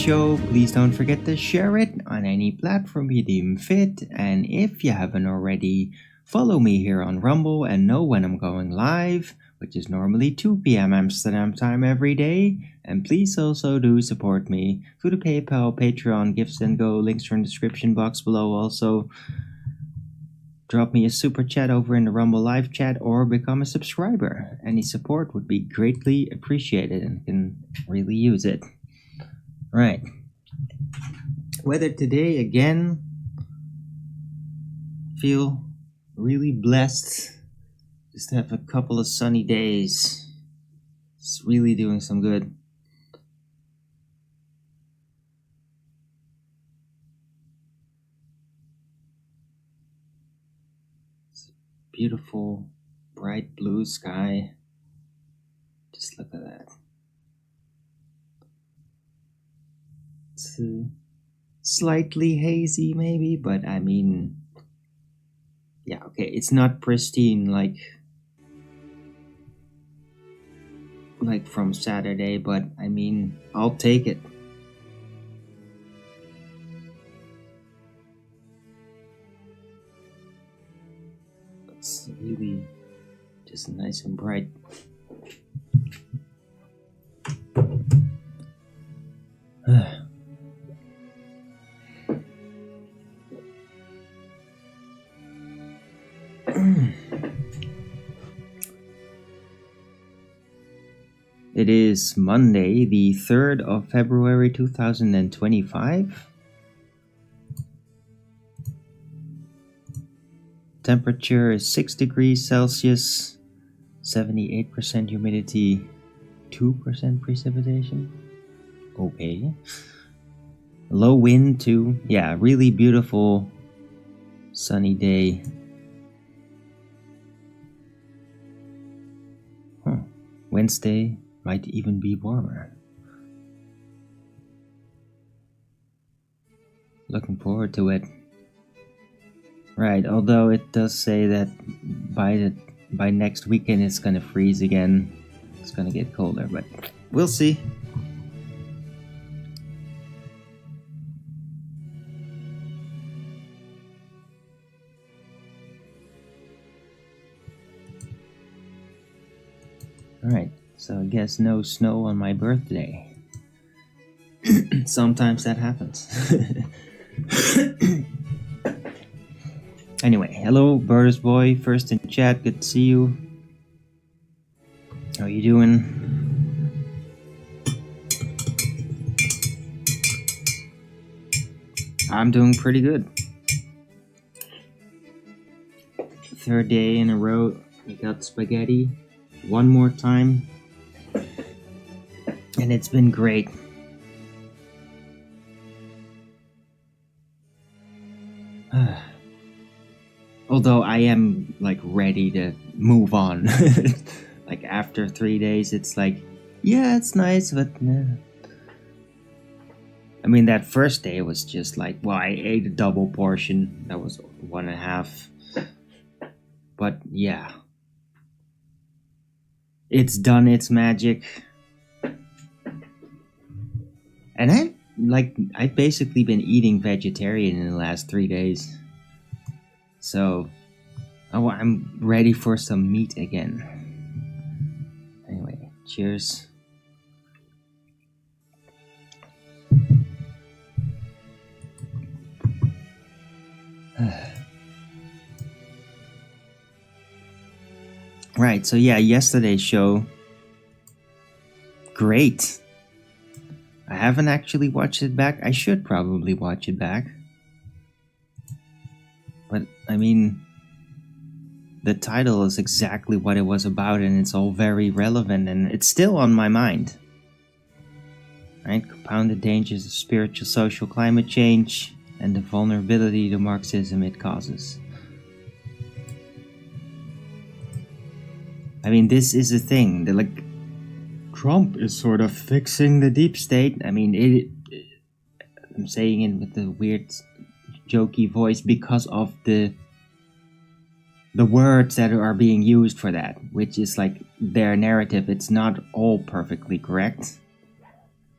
show, please don't forget to share it on any platform you deem fit. And if you haven't already, follow me here on Rumble and know when I'm going live, which is normally 2 p.m. Amsterdam time every day. And please also do support me through the PayPal, Patreon, Gifts and Go. Links are in the description box below. Also, drop me a super chat over in the Rumble live chat or become a subscriber. Any support would be greatly appreciated and can really use it. Right. Weather today, again, feel really blessed just to have a couple of sunny days. It's really doing some good. It's a beautiful, bright blue sky. Just look at that. It's slightly hazy maybe, but I mean, yeah, okay, it's not pristine like from Saturday, but I mean, I'll take it. It's really just nice and bright. It is Monday, the 3rd of February 2025. Temperature is 6 degrees Celsius, 78% humidity, 2% precipitation. Okay. Low wind too. Yeah, really beautiful sunny day. Wednesday might even be warmer. Looking forward to it. Right, although it does say that by next weekend it's gonna freeze again. It's gonna get colder, but we'll see. Alright, so I guess no snow on my birthday. Sometimes that happens. Anyway, hello, Birders Boy, first in chat, good to see you. How you doing? I'm doing pretty good. Third day in a row, we got spaghetti. One more time, and it's been great. Although I am like ready to move on. Like after 3 days, it's like, yeah, it's nice, but nah. I mean, that first day was just like, well, I ate a double portion. That was 1.5. But yeah. It's done its magic. And I've basically been eating vegetarian in the last 3 days. So I'm ready for some meat again. Anyway, cheers. Right, so yeah, yesterday's show, great. I haven't actually watched it back. I should probably watch it back. But, I mean, the title is exactly what it was about, and it's all very relevant, and it's still on my mind. Right? Compounded dangers of spiritual social climate change and the vulnerability to Marxism it causes. I mean, this is a thing. Trump is sort of fixing the deep state. I mean, I'm saying it with the weird, jokey voice because of the words that are being used for that, which is like their narrative. It's not all perfectly correct.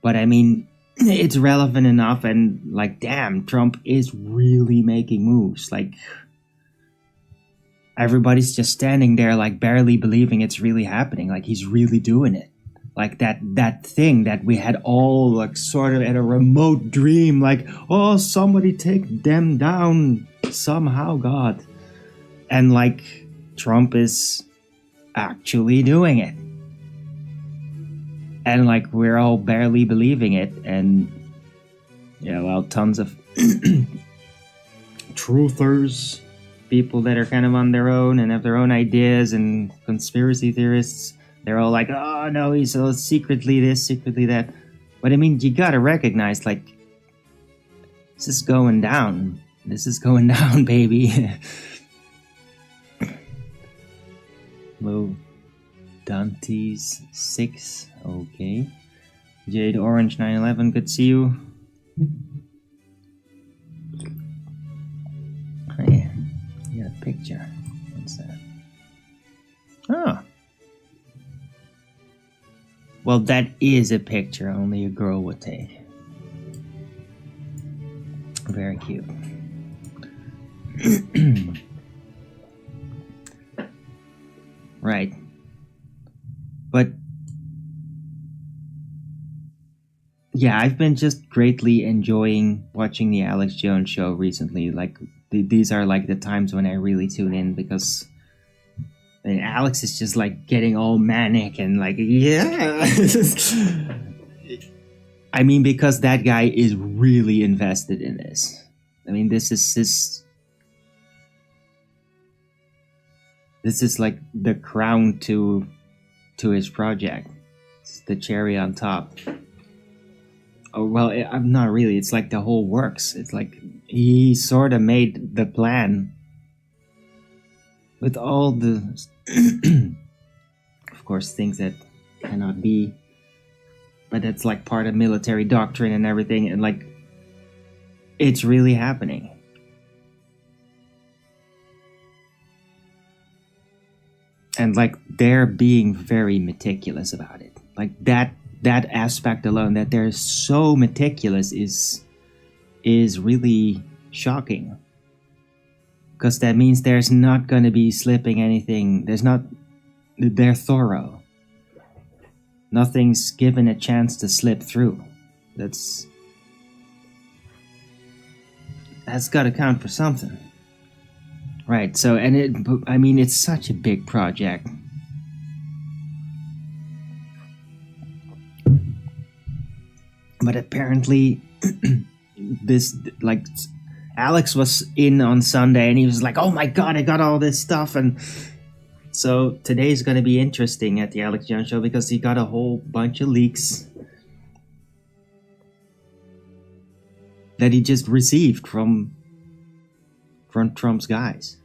But I mean, it's relevant enough, and like, damn, Trump is really making moves. Like, everybody's just standing there, like, barely believing it's really happening. Like, he's really doing it. Like that thing that we had all like sort of at a remote dream, like, oh, somebody take them down somehow, God. And like, Trump is actually doing it. And like, we're all barely believing it. And yeah, well, tons of truthers, people that are kind of on their own and have their own ideas, and conspiracy theorists, they're all like, oh no, he's secretly this, secretly that. But I mean, you gotta recognize, like, this is going down. This is going down, baby. Low Dante's 6, okay. Jade Orange 911, good to see you. Oh yeah, you got a picture. What's that? Oh. Well, that is a picture only a girl would take. Very cute. Right. But yeah, I've been just greatly enjoying watching the Alex Jones show recently. Like, these are like the times when I really tune in, because and Alex is just like getting all manic and like, yeah. I mean, because that guy is really invested in this. I mean, this is like the crown to his project. It's the cherry on top. Oh, well, I'm not really. It's like the whole works. It's like he sort of made the plan with all the, of course, things that cannot be. But that's like part of military doctrine and everything. And like, it's really happening. And like, they're being very meticulous about it. Like that aspect alone, that they're so meticulous, is really shocking. Because that means there's not going to be slipping anything. They're thorough. Nothing's given a chance to slip through. That's got to count for something. Right, so, and I mean, it's such a big project. But apparently, this, like, Alex was in on Sunday and he was like, oh my God, I got all this stuff. And so today's going to be interesting at the Alex Jones show, because he got a whole bunch of leaks that he just received from Trump's guys.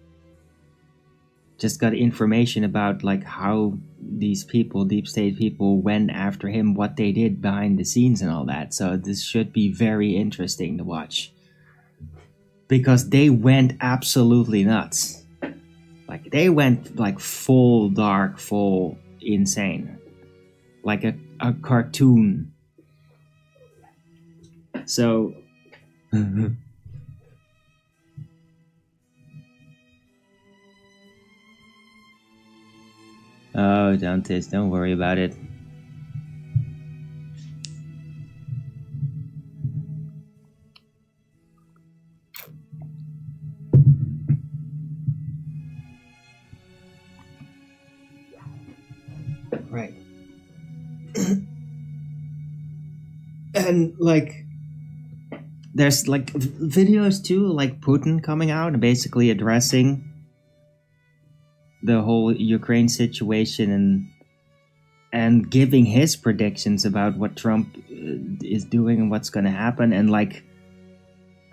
Just got information about like how these people, deep state people, went after him, what they did behind the scenes and all that. So this should be very interesting to watch, because they went absolutely nuts. Like, they went like full dark, full insane, like a cartoon. So oh, Dantes, don't worry about it. Right. And like, there's like videos too, like Putin coming out and basically addressing the whole Ukraine situation and giving his predictions about what Trump is doing and what's going to happen. And like,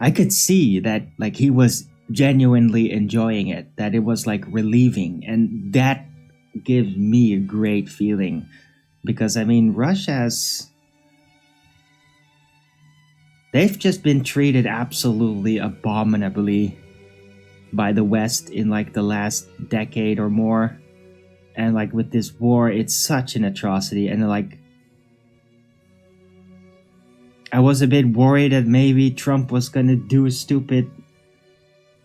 I could see that like he was genuinely enjoying it, that it was like relieving, and that gives me a great feeling, because I mean, they've just been treated absolutely abominably by the West in like the last decade or more. And like, with this war, it's such an atrocity. And like, I was a bit worried that maybe Trump was gonna do a stupid,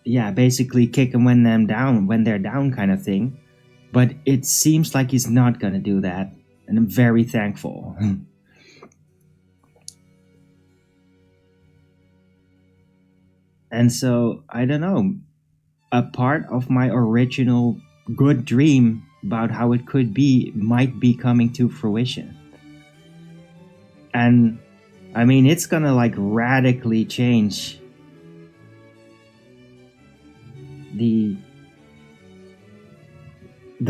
yeah, basically kick them when they're down kind of thing. But it seems like he's not gonna do that, and I'm very thankful. And so, I don't know, a part of my original good dream about how it could be might be coming to fruition. And I mean, it's gonna like radically change the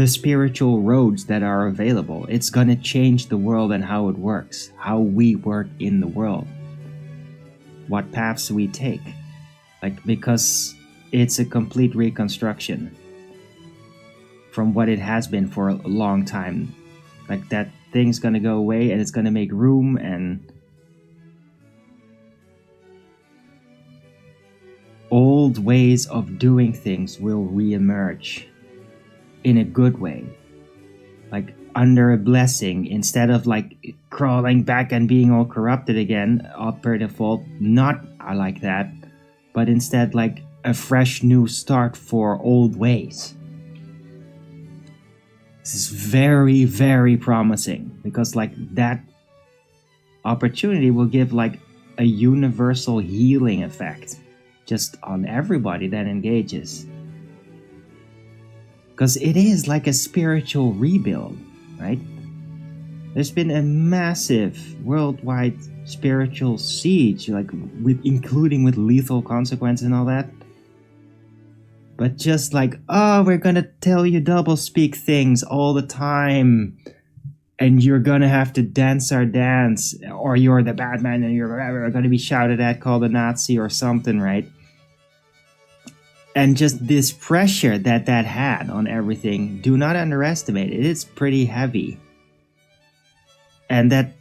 spiritual roads that are available. It's gonna change the world and how it works, how we work in the world, what paths we take. Like, because it's a complete reconstruction from what it has been for a long time. Like, that thing's gonna go away and it's gonna make room, and old ways of doing things will re-emerge in a good way, like under a blessing, instead of like crawling back and being all corrupted again per default. Not like that, but instead like a fresh new start for old ways. This is very, very promising, because like that opportunity will give like a universal healing effect just on everybody that engages. Because it is like a spiritual rebuild, right? There's been a massive worldwide spiritual siege, like including with lethal consequences and all that. But just like, oh, we're gonna tell you double-speak things all the time, and you're gonna have to dance our dance, or you're the bad man and you're gonna be shouted at, called a Nazi or something, right? And just this pressure that had on everything, do not underestimate it. It's pretty heavy. And that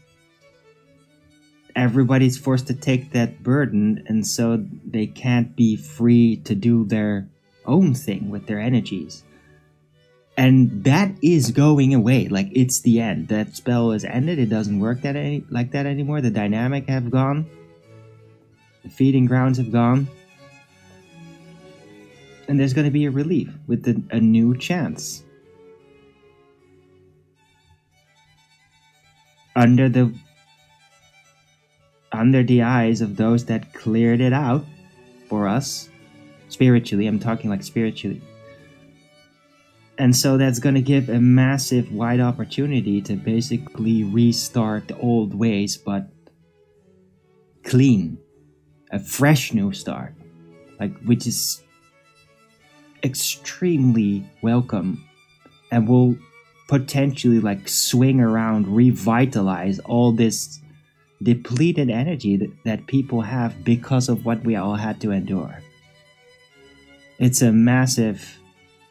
everybody's forced to take that burden, and so they can't be free to do their own thing with their energies. And that is going away. Like, it's the end. That spell is ended. It doesn't work like that anymore. The dynamic have gone. The feeding grounds have gone. And there's going to be a relief with a new chance. Under the eyes of those that cleared it out for us, spiritually. I'm talking like spiritually. And so that's going to give a massive wide opportunity to basically restart the old ways, but clean. A fresh new start. Like, which is extremely welcome, and will potentially like swing around, revitalize all this depleted energy that people have because of what we all had to endure. It's a massive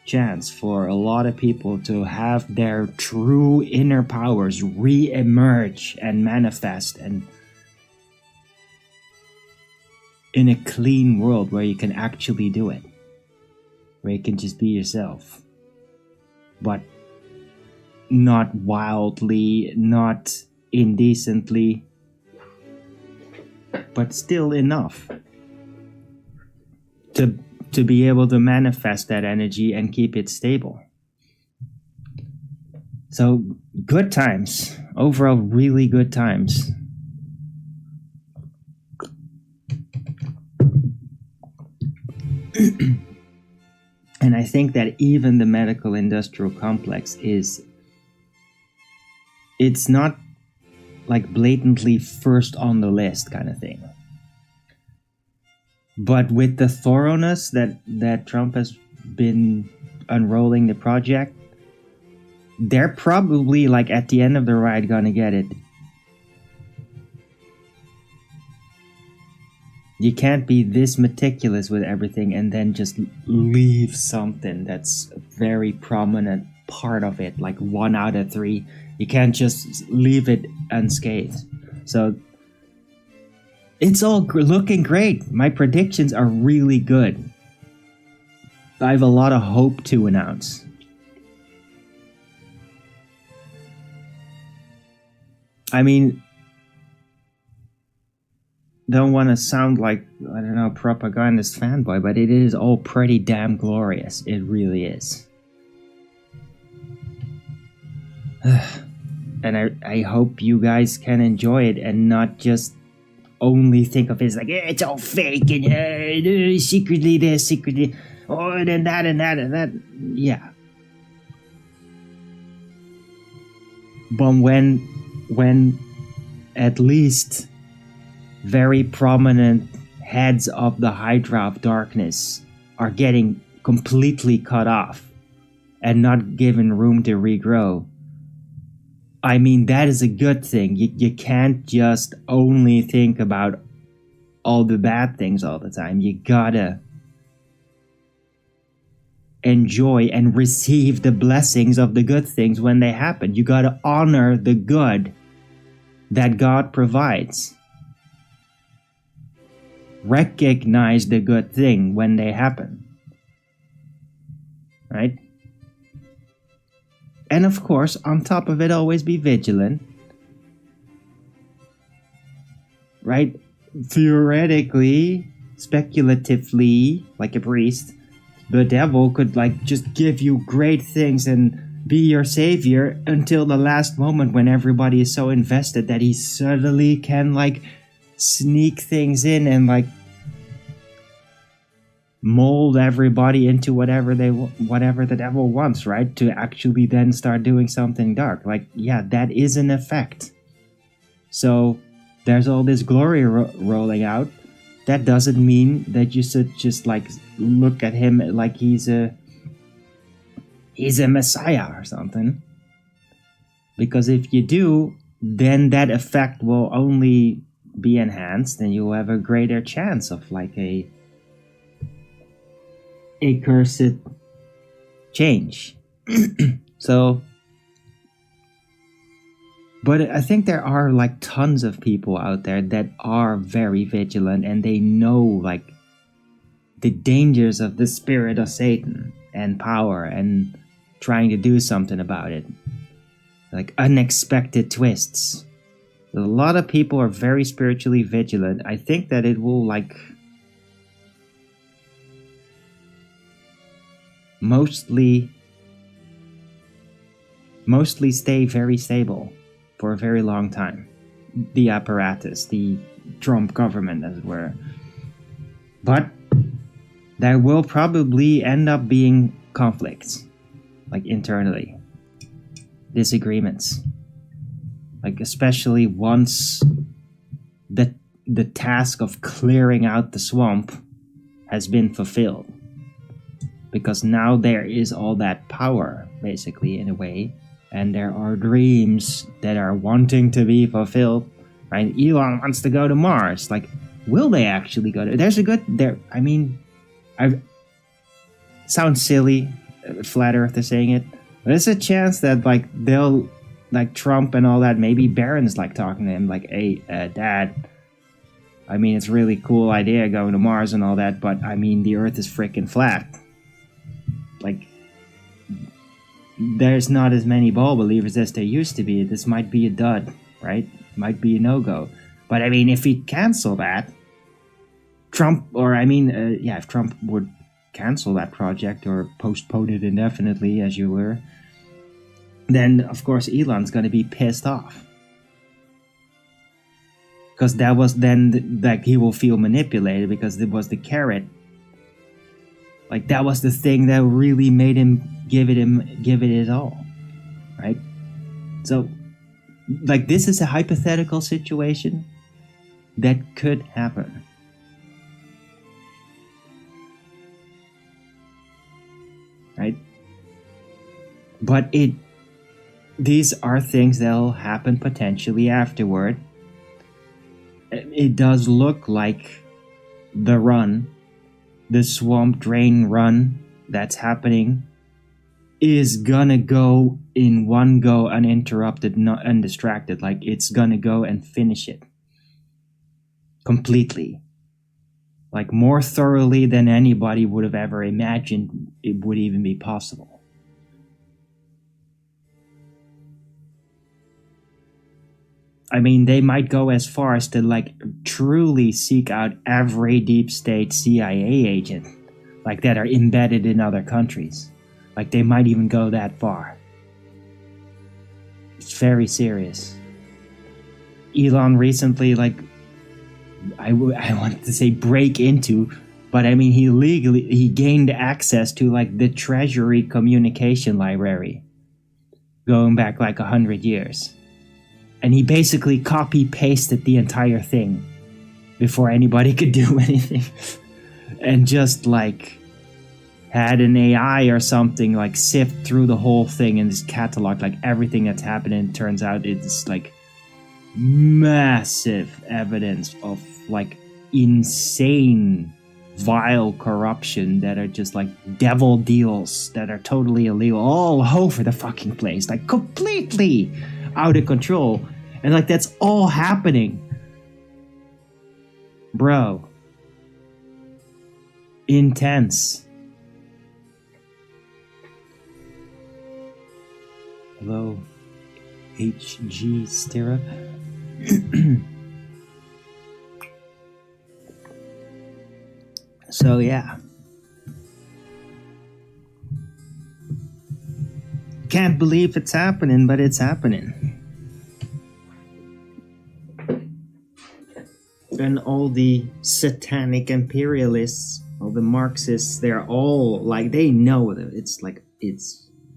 chance for a lot of people to have their true inner powers re-emerge and manifest, and in a clean world where you can actually do it, where you can just be yourself, but not wildly, not indecently, but still enough to be able to manifest that energy and keep it stable. So, good times. Overall, really good times. And I think that even the medical industrial complex it's not like blatantly first on the list kind of thing. But with the thoroughness that Trump has been unrolling the project, they're probably like at the end of the ride gonna get it. You can't be this meticulous with everything and then just leave something that's a very prominent part of it, like 1 out of 3. You can't just leave it unscathed. So it's all looking great. My predictions are really good. I have a lot of hope to announce. I mean, don't want to sound like, I don't know, propagandist fanboy, but it is all pretty damn glorious. It really is. And I hope you guys can enjoy it and not just only think of it as like, it's all fake and secretly this, secretly, oh, and that and that and that. Yeah. But when at least very prominent heads of the Hydra of Darkness are getting completely cut off and not given room to regrow, I mean, that is a good thing. You can't just only think about all the bad things all the time. You gotta enjoy and receive the blessings of the good things when they happen. You gotta honor the good that God provides. Recognize the good thing when they happen. Right? And of course, on top of it, always be vigilant. Right? Theoretically, speculatively, like a priest, the devil could like just give you great things and be your savior until the last moment when everybody is so invested that he suddenly can like sneak things in and like mold everybody into whatever the devil wants, right? To actually then start doing something dark. Like, yeah, that is an effect. So there's all this glory rolling out. That doesn't mean that you should just like look at him like he's a messiah or something. Because if you do, then that effect will only be enhanced and you'll have a greater chance of like a cursed change. So, but I think there are like tons of people out there that are very vigilant and they know like the dangers of the spirit of Satan and power and trying to do something about it. Like unexpected twists. A lot of people are very spiritually vigilant. I think that it will like mostly stay very stable for a very long time. The apparatus, the Trump government, as it were. But there will probably end up being conflicts, like internally. Disagreements. Like especially once the task of clearing out the swamp has been fulfilled. Because now there is all that power, basically, in a way. And there are dreams that are wanting to be fulfilled. Right? Elon wants to go to Mars. Like, will they actually go to... There's a good... I mean... sounds silly, flat earther saying it. But there's a chance that, like, they'll... Like, Trump and all that, maybe Barron's, like, talking to him. Like, hey, Dad... I mean, it's a really cool idea going to Mars and all that. But, I mean, the Earth is freaking flat. Like, there's not as many ball believers as there used to be. This might be a dud, right? Might be a no-go. But I mean, if he cancel that, Trump, or I mean, if Trump would cancel that project or postpone it indefinitely, as you were, then of course Elon's going to be pissed off. Because that was then, like, he will feel manipulated because it was the carrot. Like, that was the thing that really made him give it his all, right? So, like, this is a hypothetical situation that could happen. Right? But these are things that'll happen potentially afterward. It does look like the swamp drain run that's happening is gonna go in one go uninterrupted, not undistracted. Like, it's gonna go and finish it completely. Like, more thoroughly than anybody would have ever imagined it would even be possible. I mean, they might go as far as to like truly seek out every deep state CIA agent, like that are embedded in other countries. Like they might even go that far. It's very serious. Elon recently, like, I wanted to say break into, but I mean he gained access to like the Treasury communication library, going back like 100 years. And he basically copy-pasted the entire thing before anybody could do anything. And just like had an AI or something like sift through the whole thing and just catalog like everything that's happening. And turns out it's like massive evidence of like insane, vile corruption that are just like devil deals that are totally illegal all over the fucking place. Like completely out of control, and like that's all happening, bro. Intense. Hello, HG Stirrup. So yeah, can't believe it's happening, but it's happening. And all the satanic imperialists, all the Marxists, they're all like, they know that it's like,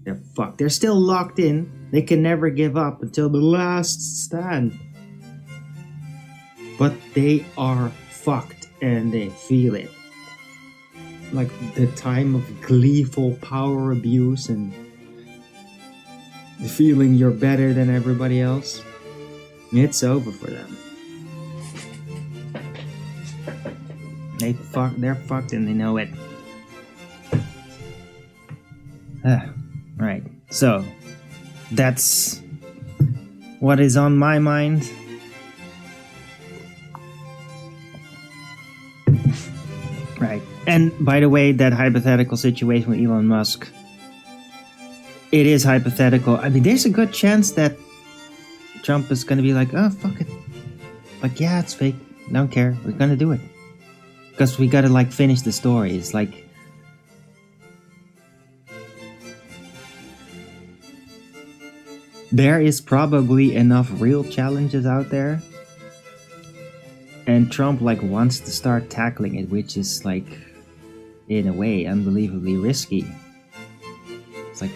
they're fucked. They're still locked in. They can never give up until the last stand. But they are fucked and they feel it. Like the time of gleeful power abuse and the feeling you're better than everybody else, it's over for them. They're fucked and they know it. Right. So that's what is on my mind. Right. And by the way, that hypothetical situation with Elon Musk, it is hypothetical. I mean, there's a good chance that Trump is going to be like, oh, fuck it. Like, yeah, it's fake. Don't care. We're going to do it. Because we got to, like, finish the story. It's like, there is probably enough real challenges out there. And Trump, like, wants to start tackling it, which is, like, in a way, unbelievably risky. It's like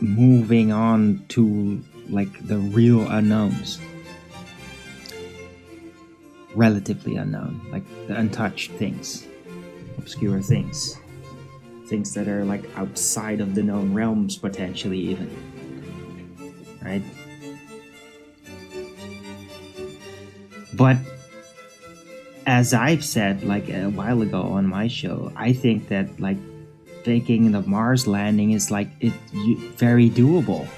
moving on to, like, the real unknowns. Relatively unknown, like the untouched things, obscure things, things that are like outside of the known realms, potentially even, right? But as I've said like a while ago on my show, I think that like faking the Mars landing is like very doable.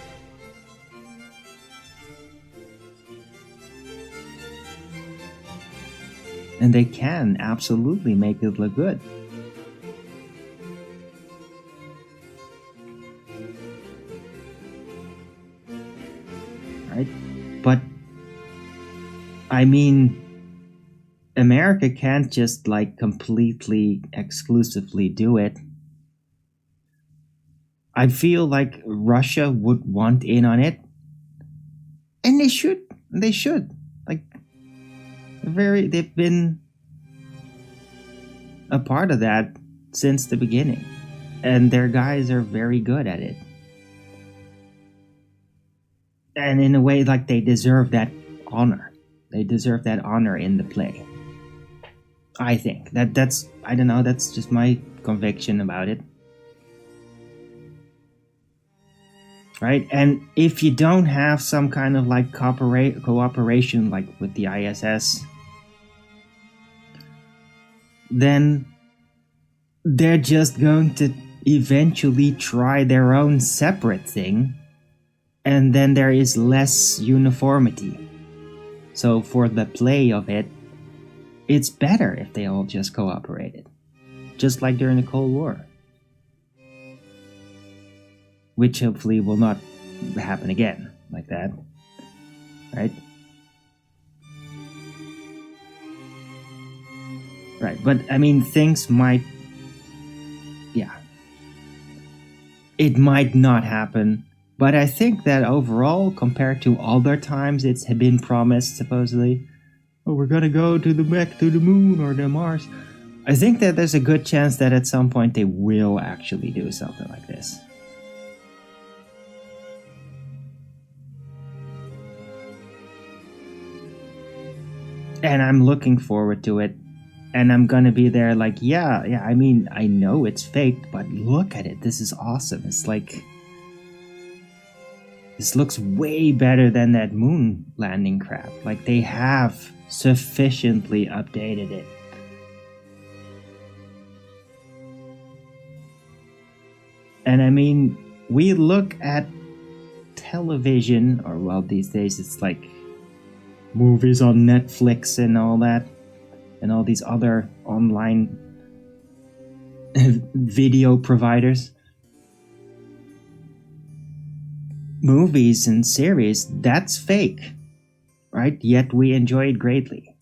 And they can absolutely make it look good. Right? But, I mean, America can't just like completely, exclusively do it. I feel like Russia would want in on it. And they should. They should. Like, they've been a part of that since the beginning, and their guys are very good at it, and in a way like they deserve that honor. They deserve that honor in the play. I think that's I don't know, that's just my conviction about it, right? And if you don't have some kind of like cooperation like with the ISS, then they're just going to eventually try their own separate thing, and then there is less uniformity. So for the play of it, it's better if they all just cooperated, just like during the Cold War, which hopefully will not happen again like that. right? Right, but I mean, things might, yeah, it might not happen. But I think that overall, compared to other times it's been promised, supposedly, oh, we're gonna go to the back to the moon or the Mars. I think that there's a good chance that at some point they will actually do something like this. And I'm looking forward to it. And I'm gonna be there like, yeah, I mean, I know it's fake, but look at it. This is awesome. It's like, this looks way better than that moon landing crap. Like, they have sufficiently updated it. And I mean, we look at television, or well, these days it's like movies on Netflix and all that, and all these other online video providers. Movies and series, that's fake, right? Yet we enjoy it greatly.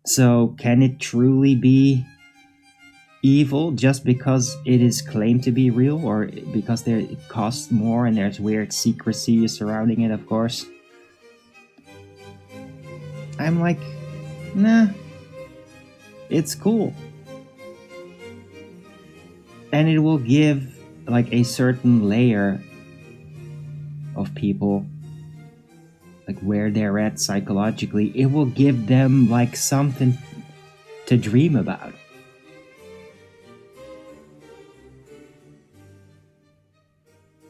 So, can it truly be evil just because it is claimed to be real, or because it costs more and there's weird secrecy surrounding it, of course? I'm like, nah, it's cool. And it will give like a certain layer of people, like where they're at psychologically, it will give them like something to dream about.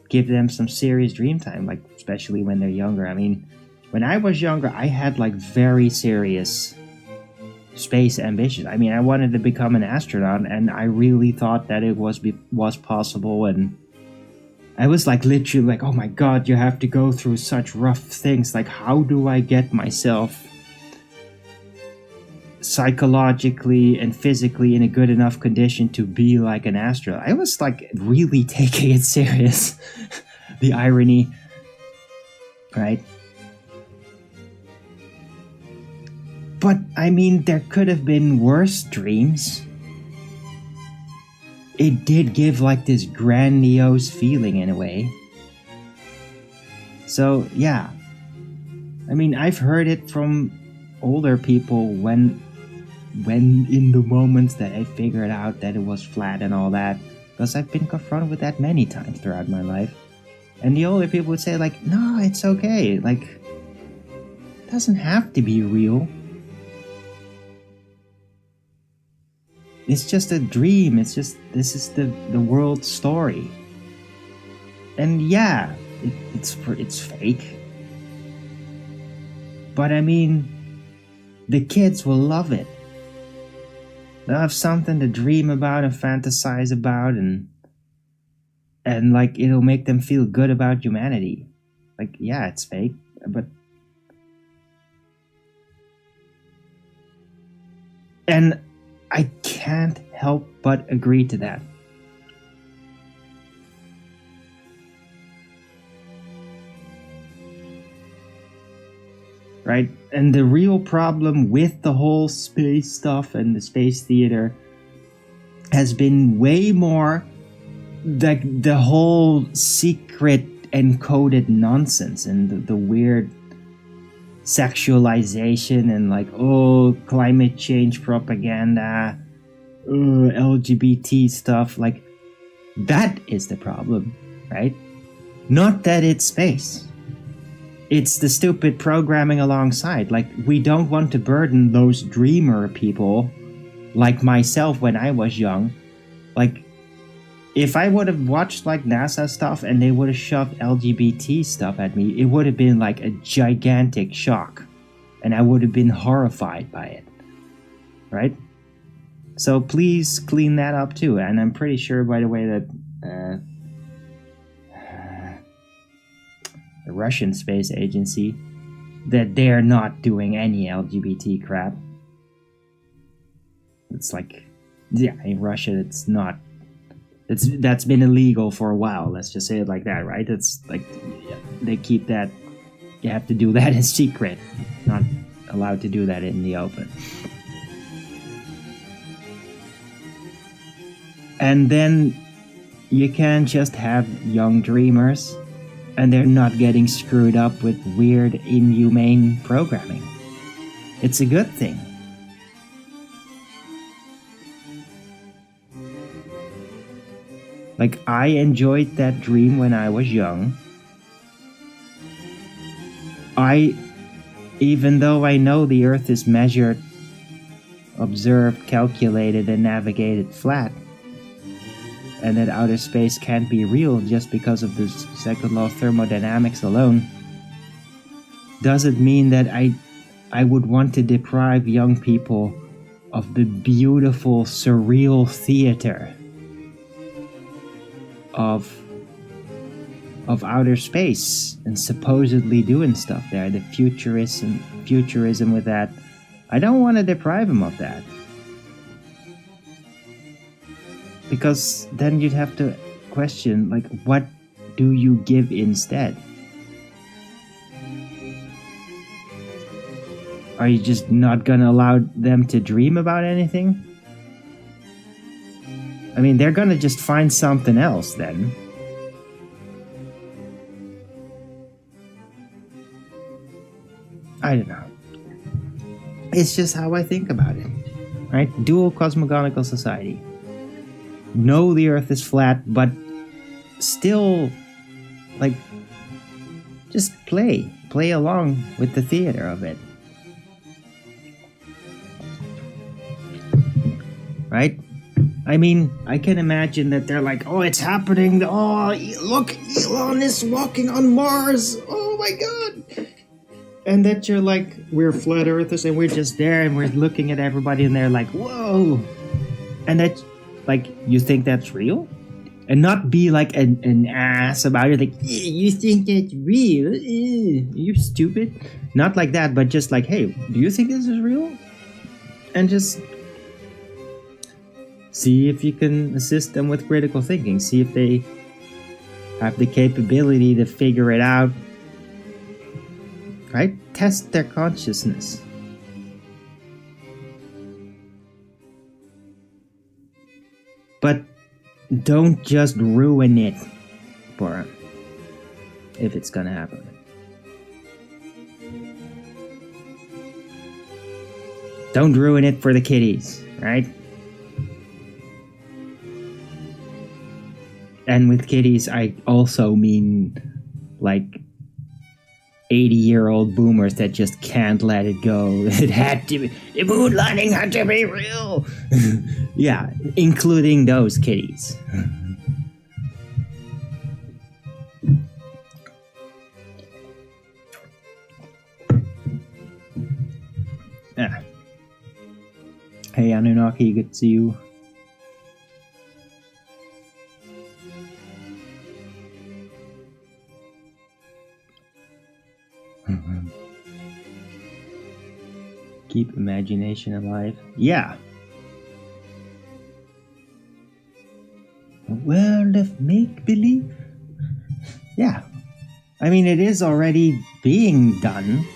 Give them some serious dream time, like especially when they're younger. I mean, when I was younger, I had like very serious space ambitions. I mean, I wanted to become an astronaut, and I really thought that it was possible. And I was like literally like, oh my god, you have to go through such rough things. Like, how do I get myself psychologically and physically in a good enough condition to be like an astronaut? I was like really taking it serious. The irony, right? But I mean, there could have been worse dreams. It did give like this grandiose feeling in a way. So yeah, I mean, I've heard it from older people when in the moments that I figured out that it was flat and all that, because I've been confronted with that many times throughout my life. And the older people would say like, no, it's okay. Like, it doesn't have to be real. It's just a dream. It's just, this is the world's story. And yeah, it's fake. But I mean, the kids will love it. They'll have something to dream about and fantasize about, and like it'll make them feel good about humanity. Like, yeah, it's fake, but and I can't help but agree to that. Right? And the real problem with the whole space stuff and the space theater has been way more like the whole secret encoded nonsense and the weird sexualization and like, oh, climate change propaganda, LGBT stuff. Like, that is the problem, right? Not that it's space. It's the stupid programming alongside. Like, we don't want to burden those dreamer people like myself when I was young. Like, if I would have watched like NASA stuff and they would have shoved LGBT stuff at me, it would have been like a gigantic shock. And I would have been horrified by it. Right? So please clean that up too. And I'm pretty sure, by the way, that the Russian space agency, that they're not doing any LGBT crap. It's like, yeah, in Russia, it's not that's been illegal for a while. Let's just say it like that, right? It's like they keep that. You have to do that in secret, not allowed to do that in the open. And then you can just have young dreamers, and they're not getting screwed up with weird, inhumane programming. It's a good thing. Like, I enjoyed that dream when I was young. Even though I know the Earth is measured, observed, calculated, and navigated flat, and that outer space can't be real just because of the second law of thermodynamics alone, doesn't mean that I would want to deprive young people of the beautiful, surreal theater of outer space and supposedly doing stuff there, the futurism with that. I don't want to deprive them of that. Because then you'd have to question, like, what do you give instead? Are you just not gonna allow them to dream about anything? I mean, they're gonna just find something else then. I don't know. It's just how I think about it. Right? Dual cosmogonical society. Know the Earth is flat, but still, like, just play along with the theater of it. Right? I mean, I can imagine that they're like, oh, it's happening. Oh, look, Elon is walking on Mars. Oh my God. And that you're like, we're flat earthers and we're just there and we're looking at everybody and they're like, whoa. And that, like, you think that's real? And not be like an ass about it, like, you think that's real? You're stupid. Not like that, but just like, hey, do you think this is real? And just see if you can assist them with critical thinking. See if they have the capability to figure it out. Right? Test their consciousness. But don't just ruin it for them, if it's gonna happen. Don't ruin it for the kiddies, right? And with kiddies, I also mean, like, 80-year-old boomers that just can't let it go. It had to be, the moon landing had to be real. Yeah, including those kiddies. Yeah. Hey Anunnaki, good to see you. Keep imagination alive. Yeah. A world of make-believe. Yeah. I mean, it is already being done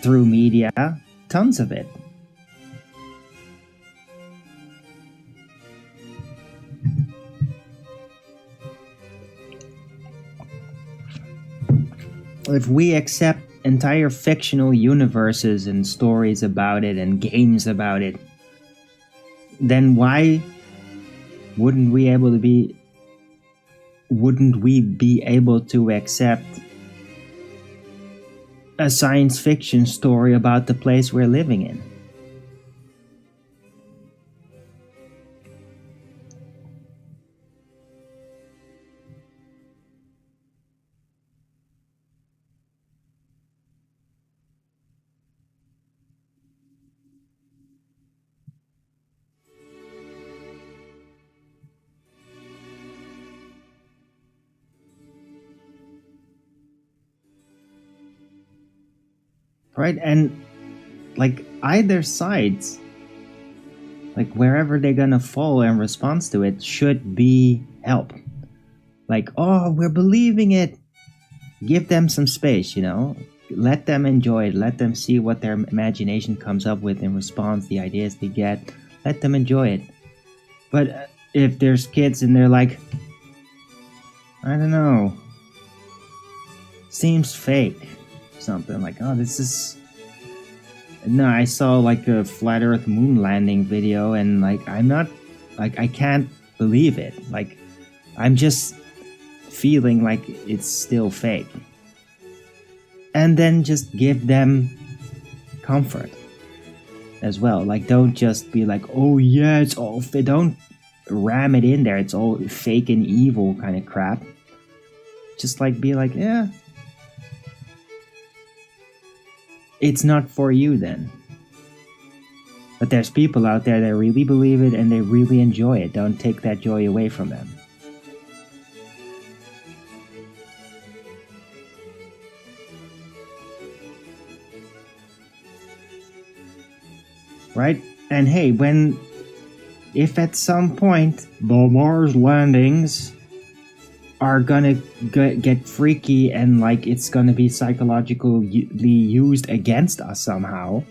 through media. Tons of it. If we accept entire fictional universes and stories about it and games about it, then why wouldn't we be able to accept a science fiction story about the place we're living in? Right? And like either sides Like wherever they're gonna fall in response to it should be help. Like, oh, we're believing it. Give them some space, Let them enjoy it. Let them see what their imagination comes up with in response, the ideas they get. Let them enjoy it. But if there's kids and they're like, I don't know, seems fake. Something like, oh, this is... No, I saw like a flat earth moon landing video and like, I'm not... Like, I can't believe it. Like, I'm just feeling like it's still fake. And then just give them comfort as well. Like, don't just be like, oh yeah, it's all fake. Don't ram it in there. It's all fake and evil kind of crap. Just like, be like, yeah, it's not for you then. But there's people out there that really believe it and they really enjoy it. Don't take that joy away from them. Right? And hey, if at some point the Mars landings are gonna get freaky and like it's gonna be psychologically used against us somehow,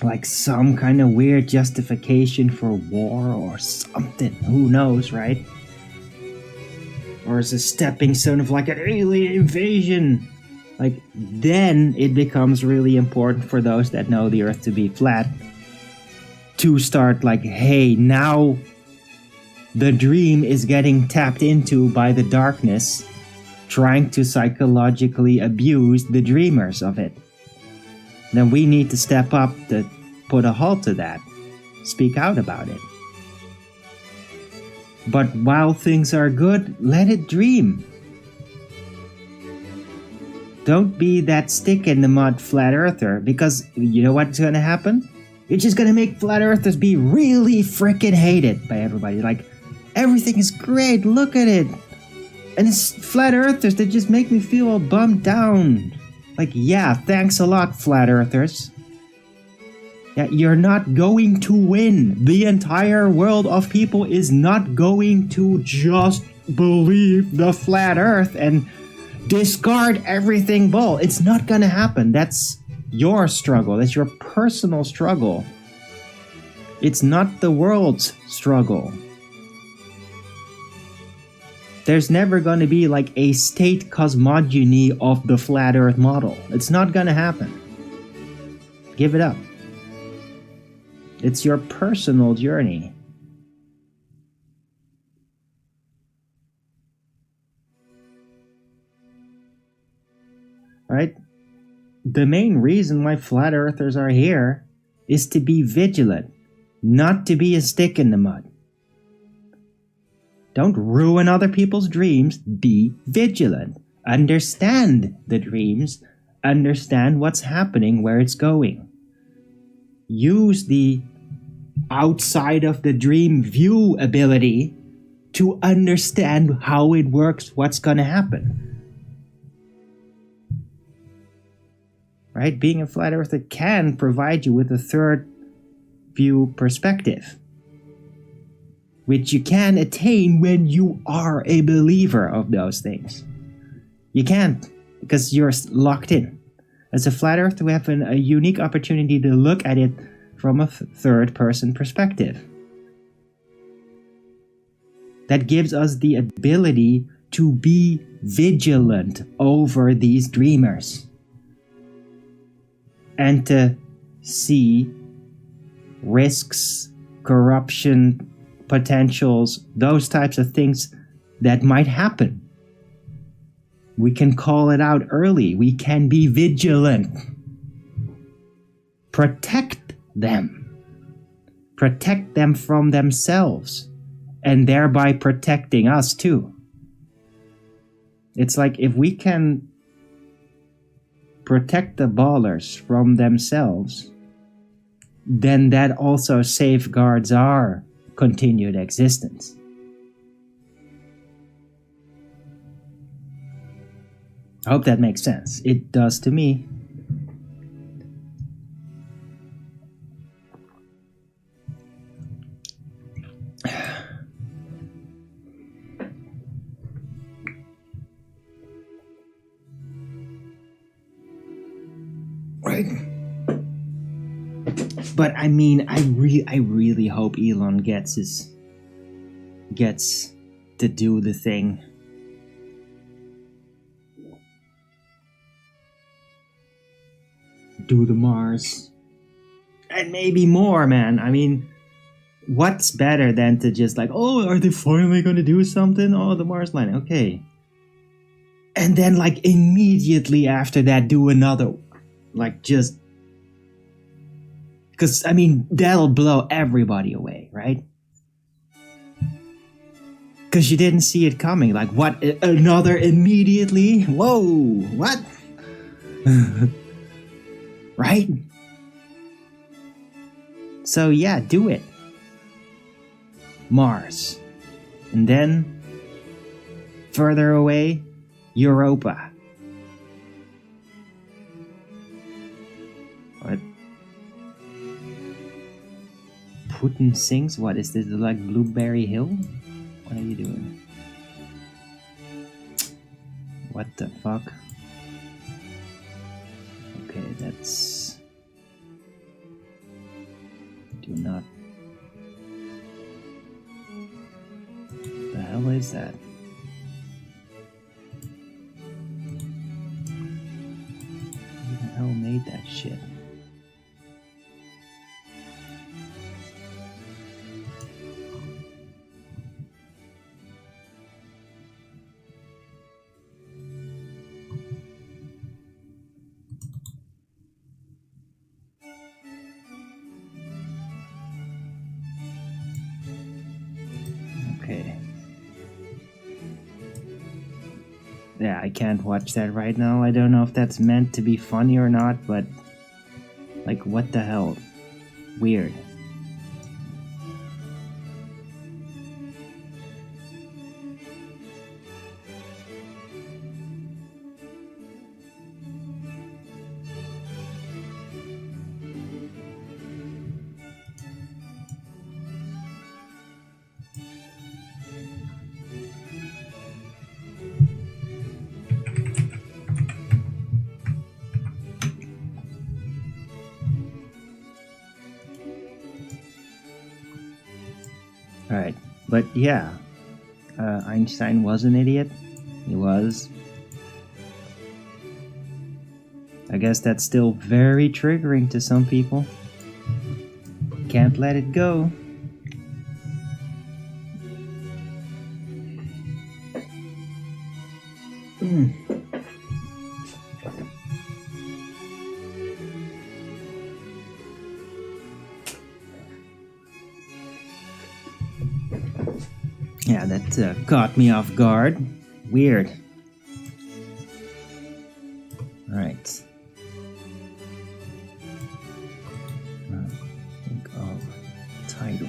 like some kind of weird justification for war or something, who knows, right? Or as a stepping stone of like an alien invasion, like then it becomes really important for those that know the Earth to be flat to start like, hey, now the dream is getting tapped into by the darkness, trying to psychologically abuse the dreamers of it. Then we need to step up to put a halt to that. Speak out about it. But while things are good, let it dream. Don't be that stick in the mud flat earther, because you know what's going to happen? You're just going to make flat earthers be really freaking hated by everybody. Like, everything is great, look at it. And it's flat earthers that just make me feel all bummed down. Like, yeah, thanks a lot, flat earthers. Yeah, you're not going to win. The entire world of people is not going to just believe the flat earth and discard everything bull. It's not gonna happen. That's your struggle. That's your personal struggle. It's not the world's struggle. There's never gonna be like a state cosmogony of the flat earth model. It's not gonna happen. Give it up. It's your personal journey. Right? The main reason why flat earthers are here is to be vigilant, not to be a stick in the mud. Don't ruin other people's dreams. Be vigilant. Understand the dreams. Understand what's happening, where it's going. Use the outside of the dream view ability to understand how it works, what's going to happen. Right? Being a flat earther can provide you with a third view perspective, which you can attain when you are a believer of those things. You can't, because you're locked in. As a flat earther, we have a unique opportunity to look at it from a third person perspective. That gives us the ability to be vigilant over these dreamers. And to see risks, corruption, potentials, those types of things that might happen. We can call it out early. We can be vigilant. Protect them. Protect them from themselves, and thereby protecting us too. It's like if we can protect the ballers from themselves, then that also safeguards our continued existence. I hope that makes sense. It does to me. right? But I mean, I really hope Elon gets to do the thing. Do the Mars. And maybe more, man. I mean, what's better than to just like, oh, are they finally gonna do something? Oh, the Mars line, okay. And then like immediately after that do another, like just, because I mean that'll blow everybody away, right? Because you didn't see it coming. Like, what, another immediately? Whoa, what? Right? So yeah, do it. Mars. And then further away, Europa. What? Putin sings? What is this, like Blueberry Hill? What are you doing? What the fuck? Okay, that's... Do not... The hell is that? Who the hell made that shit? Okay. Yeah, I can't watch that right now. I don't know if that's meant to be funny or not, but like, what the hell? Weird. Alright, but yeah, Einstein was an idiot. He was. I guess that's still very triggering to some people. Can't let it go. Yeah, that caught me off guard. Weird. Alright. Think of title.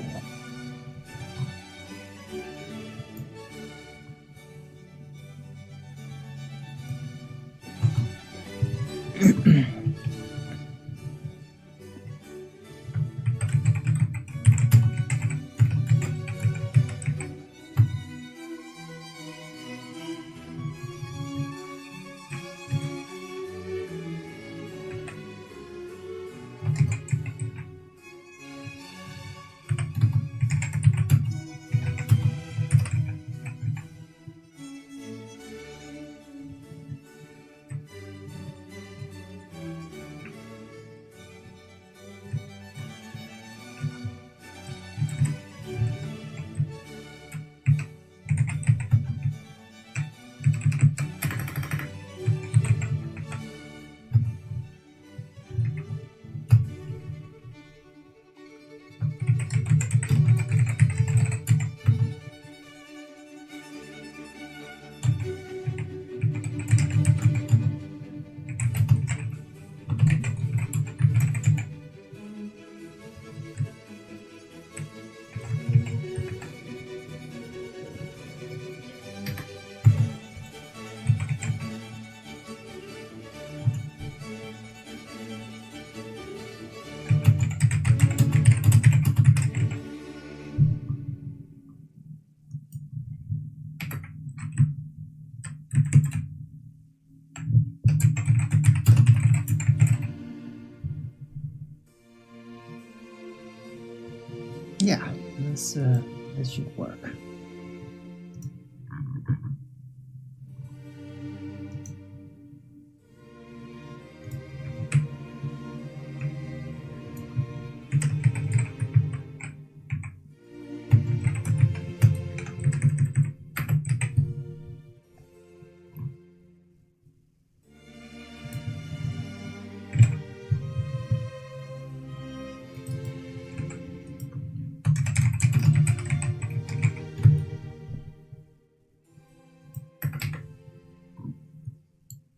This should work.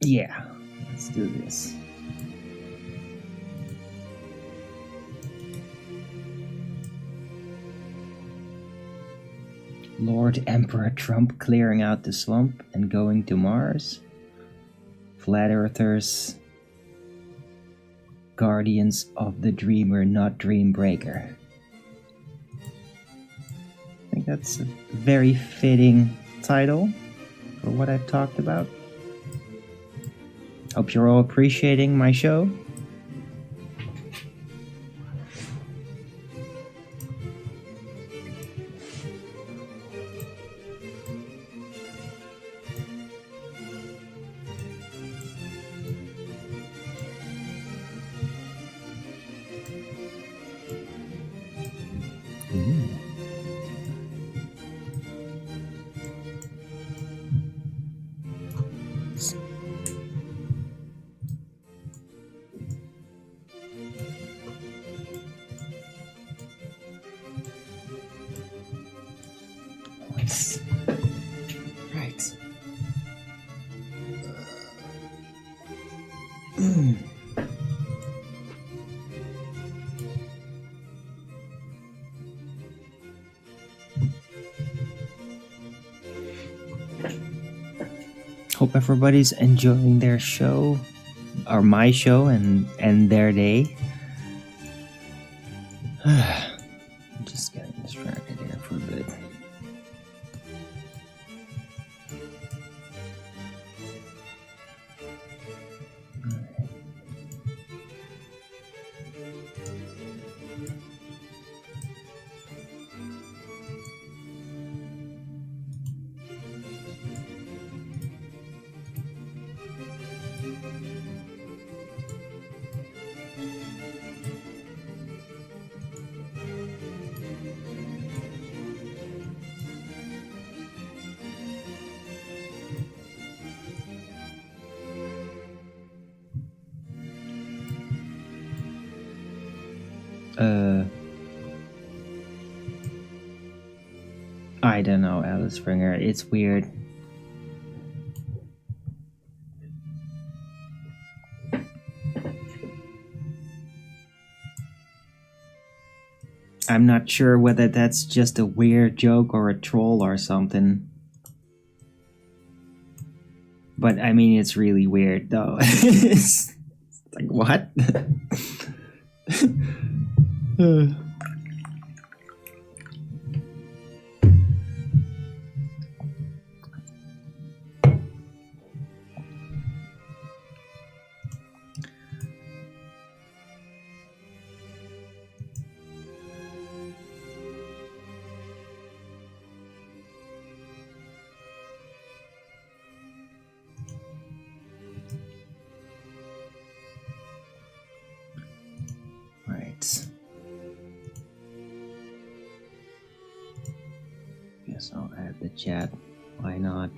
Yeah, let's do this. Lord Emperor Trump clearing out the swamp and going to Mars. Flat Earthers, Guardians of the Dreamer, not Dream Breaker. I think that's a very fitting title for what I've talked about. Hope you're all appreciating my show. Nice. Right. Hope everybody's enjoying their show, or my show, and their day. I'm just getting distracted here for a bit. I don't know, Alice Springer. It's weird. I'm not sure whether that's just a weird joke or a troll or something. But I mean, it's really weird though. It's like, what? Right. Guess I'll add the chat. Why not?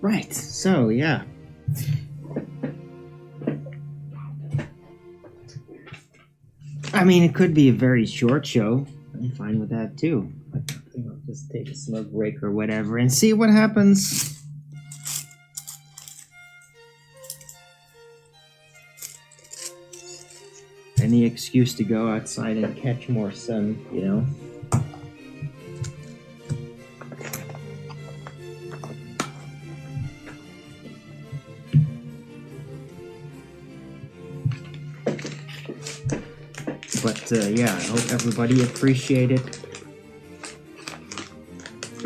Right, so yeah. I mean, it could be a very short show. I'm fine with that too. I think I'll just take a smoke break or whatever and see what happens. Any excuse to go outside and catch more sun, you know? But yeah, I hope everybody appreciated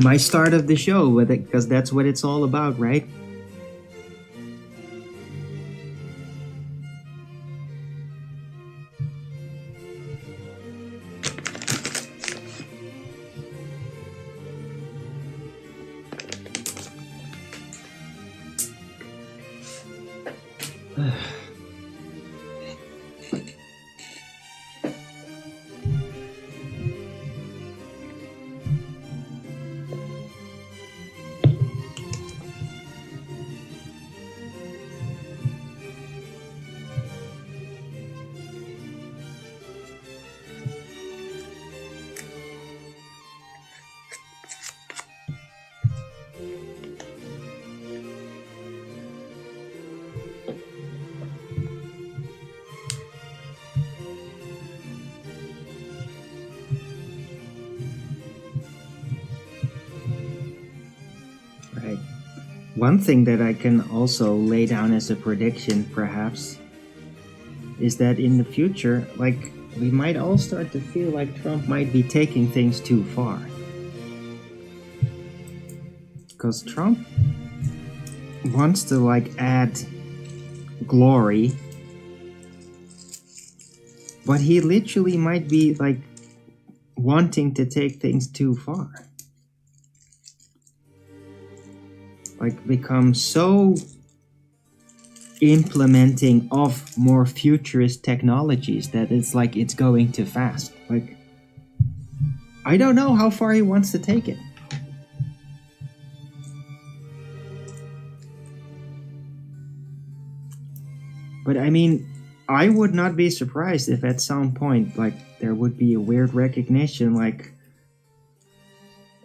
my start of the show with it, because that's what it's all about, right? Right. One thing that I can also lay down as a prediction, perhaps, is that in the future, like, we might all start to feel like Trump might be taking things too far. Because Trump wants to, like, add glory, but he literally might be, like, wanting to take things too far. Like, become so implementing of more futurist technologies that it's like it's going too fast. Like, I don't know how far he wants to take it. But I mean, I would not be surprised if at some point, like, there would be a weird recognition, like,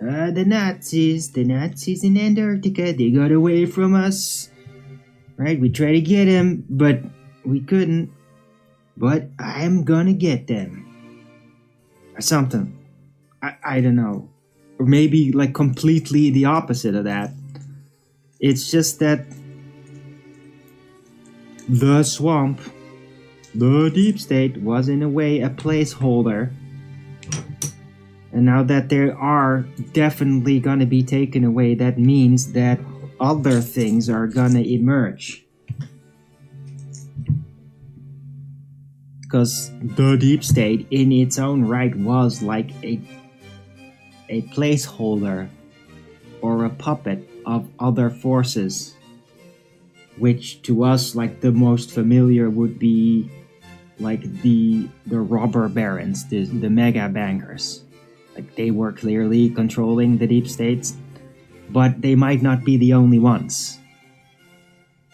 the Nazis in Antarctica, they got away from us. Right? We tried to get them, but we couldn't. But I'm gonna get them. Or something. I don't know. Or maybe, like, completely the opposite of that. It's just that the swamp, the deep state, was in a way a placeholder. And now that they are definitely gonna be taken away, that means that other things are gonna emerge. Because the deep state in its own right was like a placeholder or a puppet of other forces, which to us, like, the most familiar would be like the robber barons, the mega bankers. Like, they were clearly controlling the deep states, but they might not be the only ones.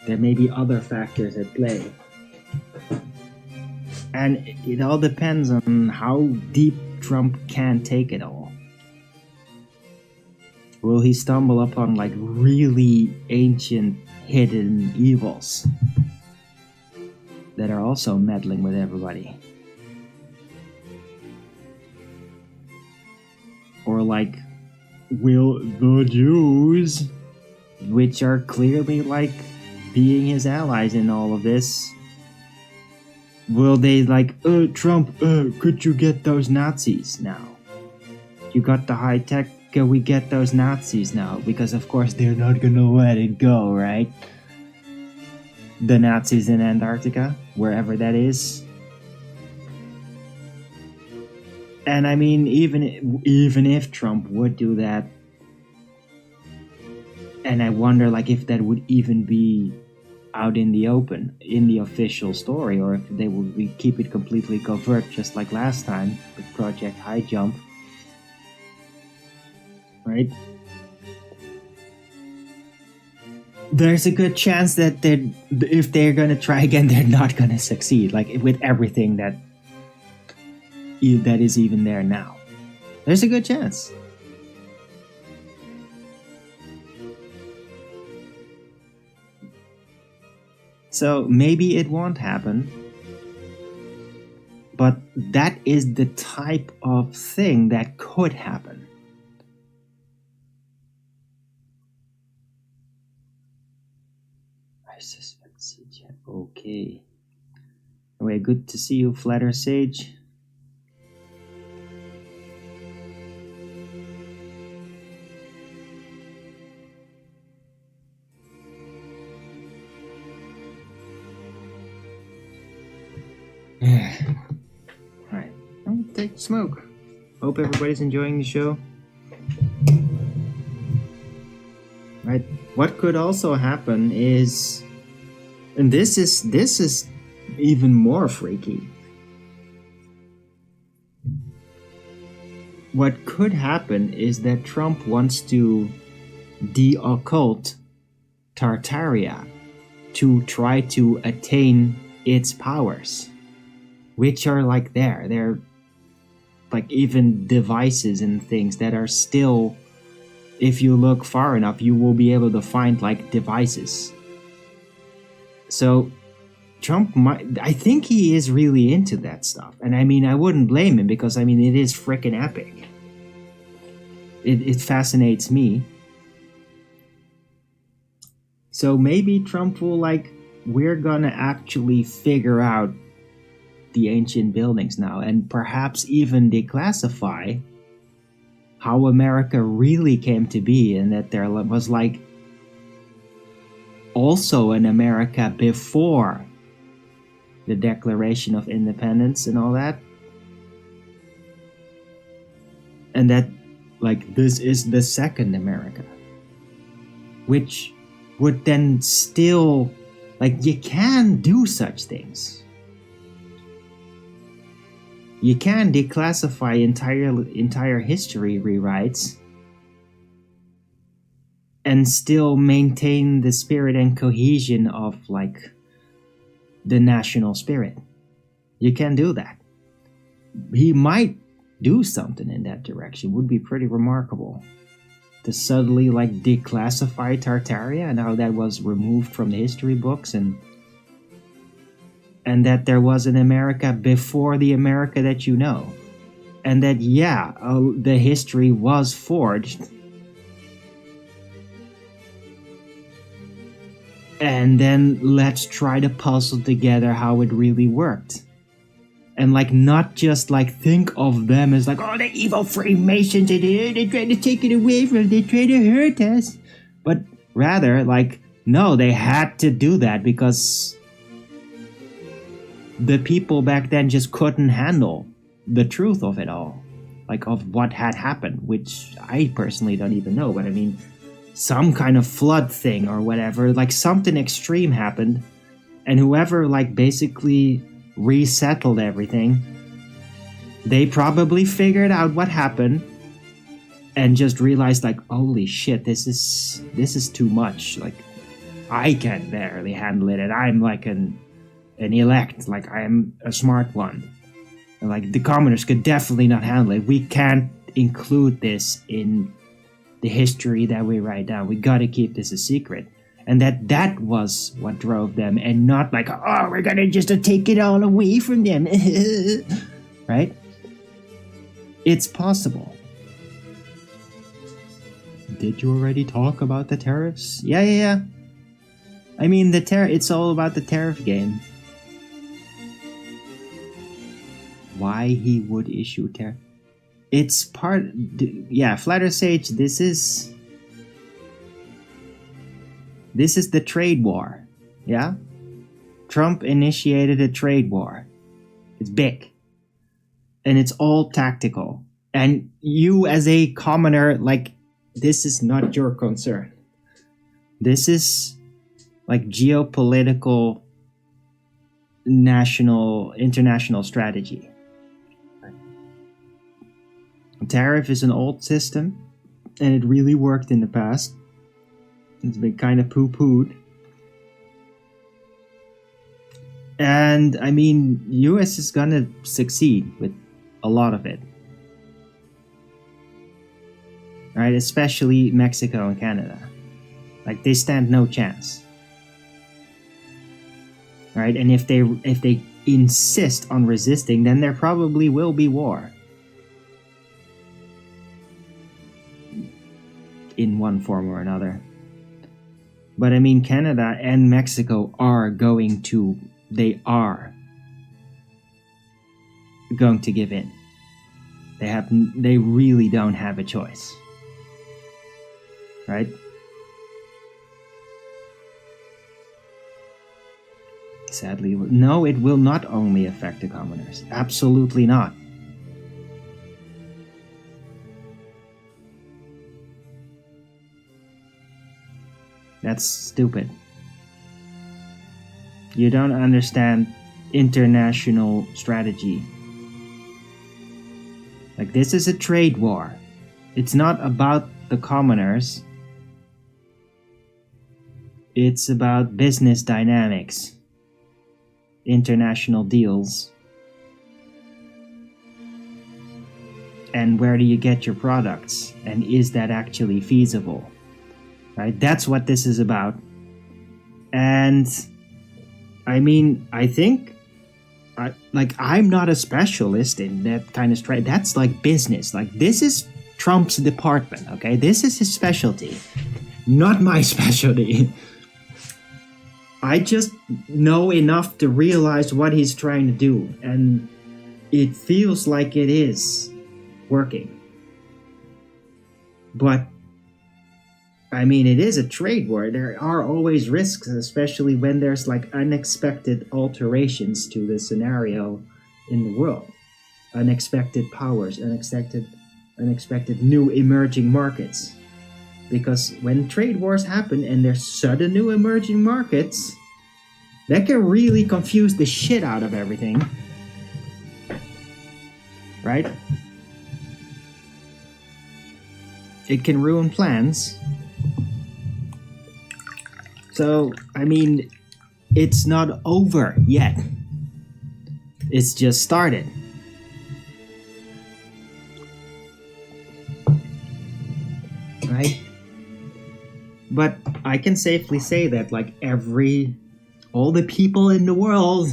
There may be other factors at play. And it all depends on how deep Trump can take it all. Will he stumble upon, like, really ancient hidden evils that are also meddling with everybody? Or, like, will the Jews, which are clearly, like, being his allies in all of this, will they, like, Trump, could you get those Nazis now? You got the high tech, can we get those Nazis now? Because of course they're not gonna let it go, right? The Nazis in Antarctica, wherever that is. And I mean, even if Trump would do that, and I wonder, like, if that would even be out in the open, in the official story, or if they would keep it completely covert, just like last time with Project High Jump, right? there's a good chance that if they're gonna try again, they're not gonna succeed. Like with everything that is even there now, there's a good chance. So maybe it won't happen, but that is the type of thing that could happen. I suspect Sage. Okay. Anyway, good to see you, Flatter Sage. Alright, I'll take a smoke. Hope everybody's enjoying the show. Right, what could also happen is, and this is even more freaky. What could happen is that Trump wants to de-occult Tartaria to try to attain its powers, which are like they're like even devices and things that are still, if you look far enough, you will be able to find like devices. So Trump I think he is really into that stuff. And I mean, I wouldn't blame him, because I mean, it is freaking epic. It fascinates me. So maybe Trump will like, we're gonna actually figure out the ancient buildings now, and perhaps even declassify how America really came to be, and that there was like also an America before the Declaration of Independence and all that, and that like this is the second America, which would then still, like, you can do such things. You can declassify entire history rewrites and still maintain the spirit and cohesion of like the national spirit. You can do that. He might do something in that direction. Would be pretty remarkable to suddenly like declassify Tartaria and how that was removed from the history books, and that there was an America before the America that you know, and that the history was forged, and then let's try to puzzle together how it really worked. And like, not just like think of them as like, oh, the evil Freemasons, they try to take it away from us, they try to hurt us. But rather, like, no, they had to do that because the people back then just couldn't handle the truth of it all. Like, of what had happened, which I personally don't even know. But I mean, some kind of flood thing or whatever, like something extreme happened. And whoever like basically resettled everything, they probably figured out what happened and just realized like, holy shit, this is too much. Like, I can barely handle it, and I'm like an elect, like I am a smart one, and like the commoners could definitely not handle it. We can't include this in the history that we write down. We gotta keep this a secret. And that was what drove them, and not like, oh, we're gonna just take it all away from them. Right? It's possible. Did you already talk about the tariffs? Yeah. I mean, it's all about the tariff game. Why he would issue tariff? It's part... Yeah, Flatter Sage, this is the trade war, yeah? Trump initiated a trade war. It's big. And it's all tactical. And you as a commoner, like, this is not your concern. This is like geopolitical, international strategy. Tariff is an old system, and it really worked in the past. It's been kind of poo-pooed. And I mean, US is gonna succeed with a lot of it. Right? Especially Mexico and Canada. Like, they stand no chance. Right? And if they insist on resisting, then there probably will be war. In one form or another. But I mean, Canada and Mexico are going to give in. They really don't have a choice. Right? Sadly, no, it will not only affect the commoners. Absolutely not. That's stupid. You don't understand international strategy. Like, this is a trade war. It's not about the commoners. It's about business dynamics, international deals, and where do you get your products, and is that actually feasible? Right? That's what this is about. And I mean, I think I'm not a specialist in that kind of trade. That's like business. Like, this is Trump's department, okay? This is his specialty, not my specialty. I just know enough to realize what he's trying to do, and it feels like it is working. But I mean, it is a trade war. There are always risks, especially when there's like unexpected alterations to the scenario in the world. Unexpected powers, unexpected new emerging markets. Because when trade wars happen and there's sudden new emerging markets, that can really confuse the shit out of everything. Right? It can ruin plans. So, I mean, it's not over yet. It's just started. Right? But I can safely say that, like, all the people in the world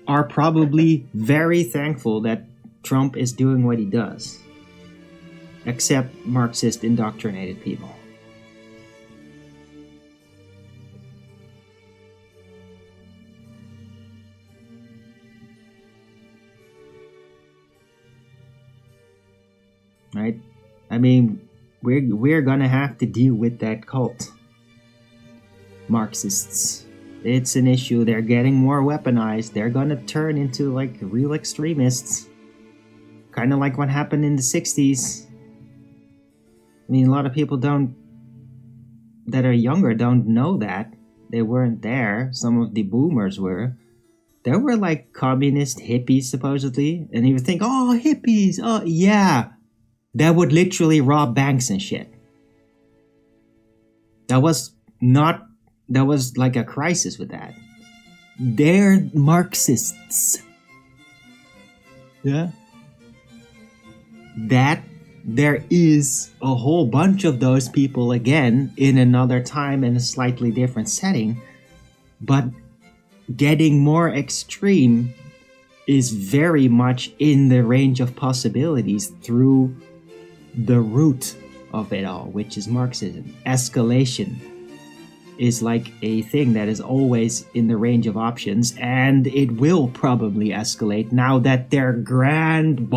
are probably very thankful that Trump is doing what he does. Except Marxist indoctrinated people. Right? I mean, we're gonna have to deal with that cult. Marxists. It's an issue. They're getting more weaponized. They're gonna turn into like real extremists. Kind of like what happened in the 60s. I mean, a lot of people that are younger don't know that. They weren't there. Some of the boomers were. There were like communist hippies, supposedly. And you would think, oh, hippies. Oh, yeah. That would literally rob banks and shit. That was like a crisis with that. They're Marxists. Yeah. There is a whole bunch of those people again in another time and a slightly different setting. But getting more extreme is very much in the range of possibilities through the root of it all, which is Marxism. Escalation is like a thing that is always in the range of options, and it will probably escalate now that their grand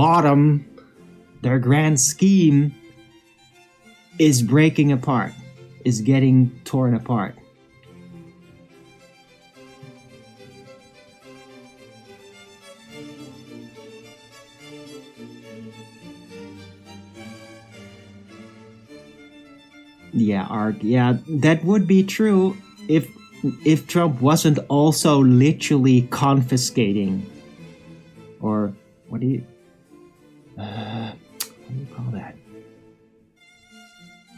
scheme is breaking apart, is getting torn apart. Yeah, that would be true if Trump wasn't also literally confiscating, or what do you call that?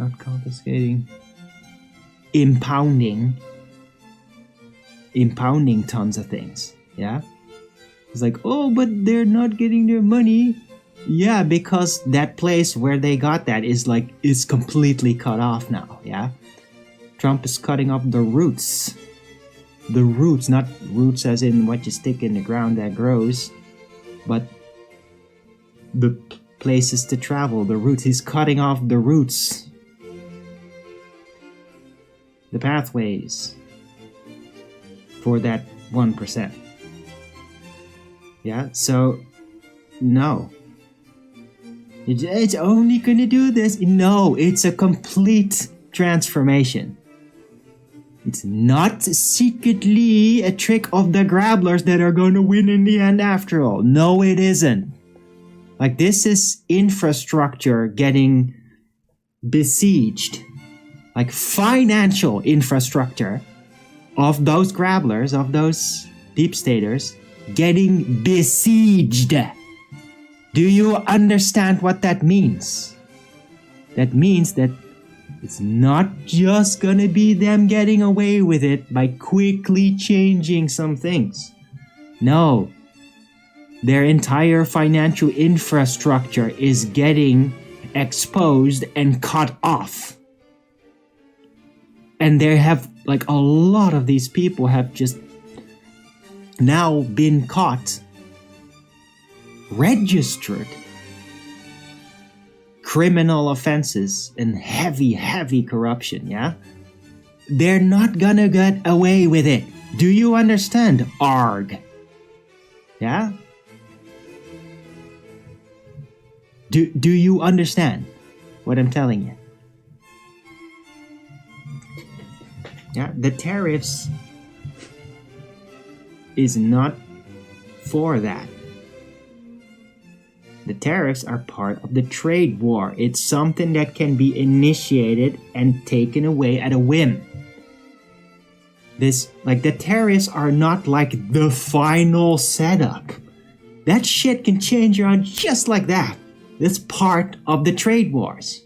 Not confiscating. impounding tons of things. Yeah, it's like, oh, but they're not getting their money. Yeah, because that place where they got that is completely cut off now. Yeah, Trump is cutting off the roots. The roots, not roots as in what you stick in the ground that grows, but the places to travel, the roots. He's cutting off the roots, the pathways for that 1%. Yeah, so no. It's only gonna do this. No, it's a complete transformation. It's not secretly a trick of the grabblers that are gonna win in the end after all. No, it isn't. Like, this is infrastructure getting besieged. Like, financial infrastructure of those grabblers, of those deep staters, getting besieged. Do you understand what that means? That means that it's not just gonna be them getting away with it by quickly changing some things. No. Their entire financial infrastructure is getting exposed and cut off. And there have, like, a lot of these people have just now been caught, registered criminal offenses and heavy corruption. Yeah, they're not gonna get away with it. Do you understand? Arg. Yeah, do you understand what I'm telling you? Yeah, the tariffs is not for that. The tariffs are part of the trade war. It's something that can be initiated and taken away at a whim. The tariffs are not like the final setup. That shit can change around just like that. It's part of the trade wars.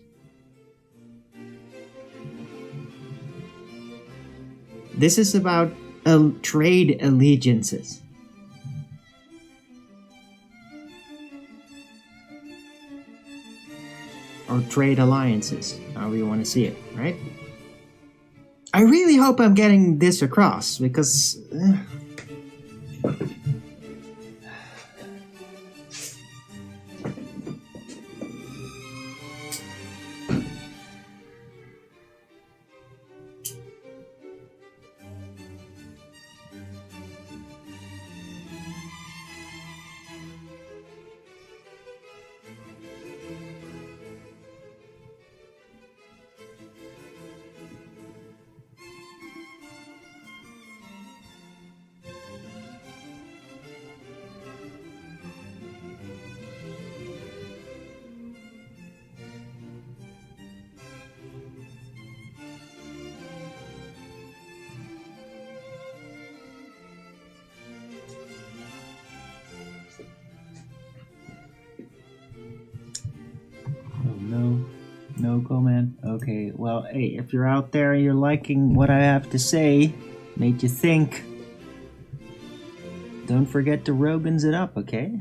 This is about trade allegiances. Or trade alliances, however you want to see it, right? I really hope I'm getting this across, because no comment. Okay, well, hey, if you're out there and you're liking what I have to say, made you think, don't forget to Rogan's it up, okay?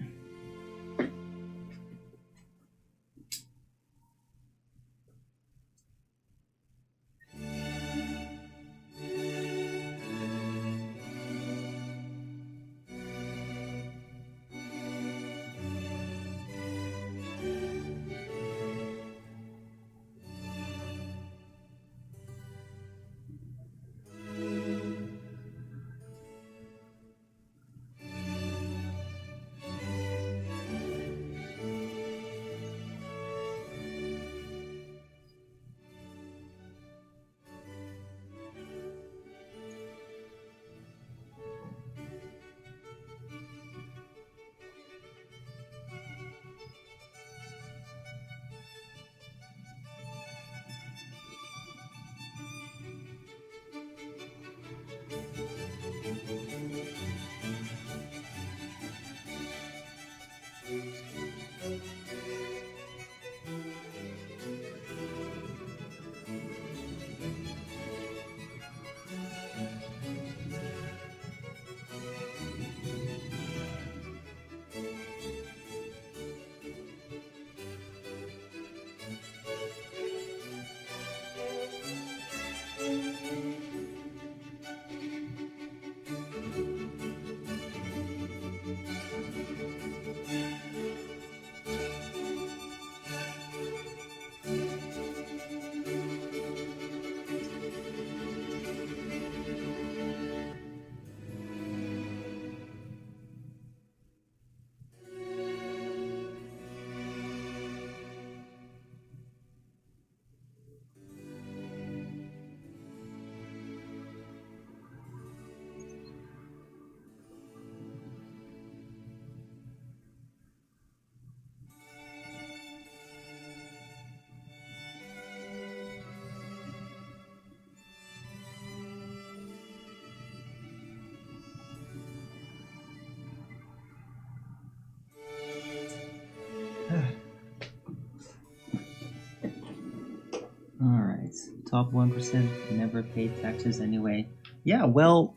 top 1% never paid taxes anyway. Yeah, well,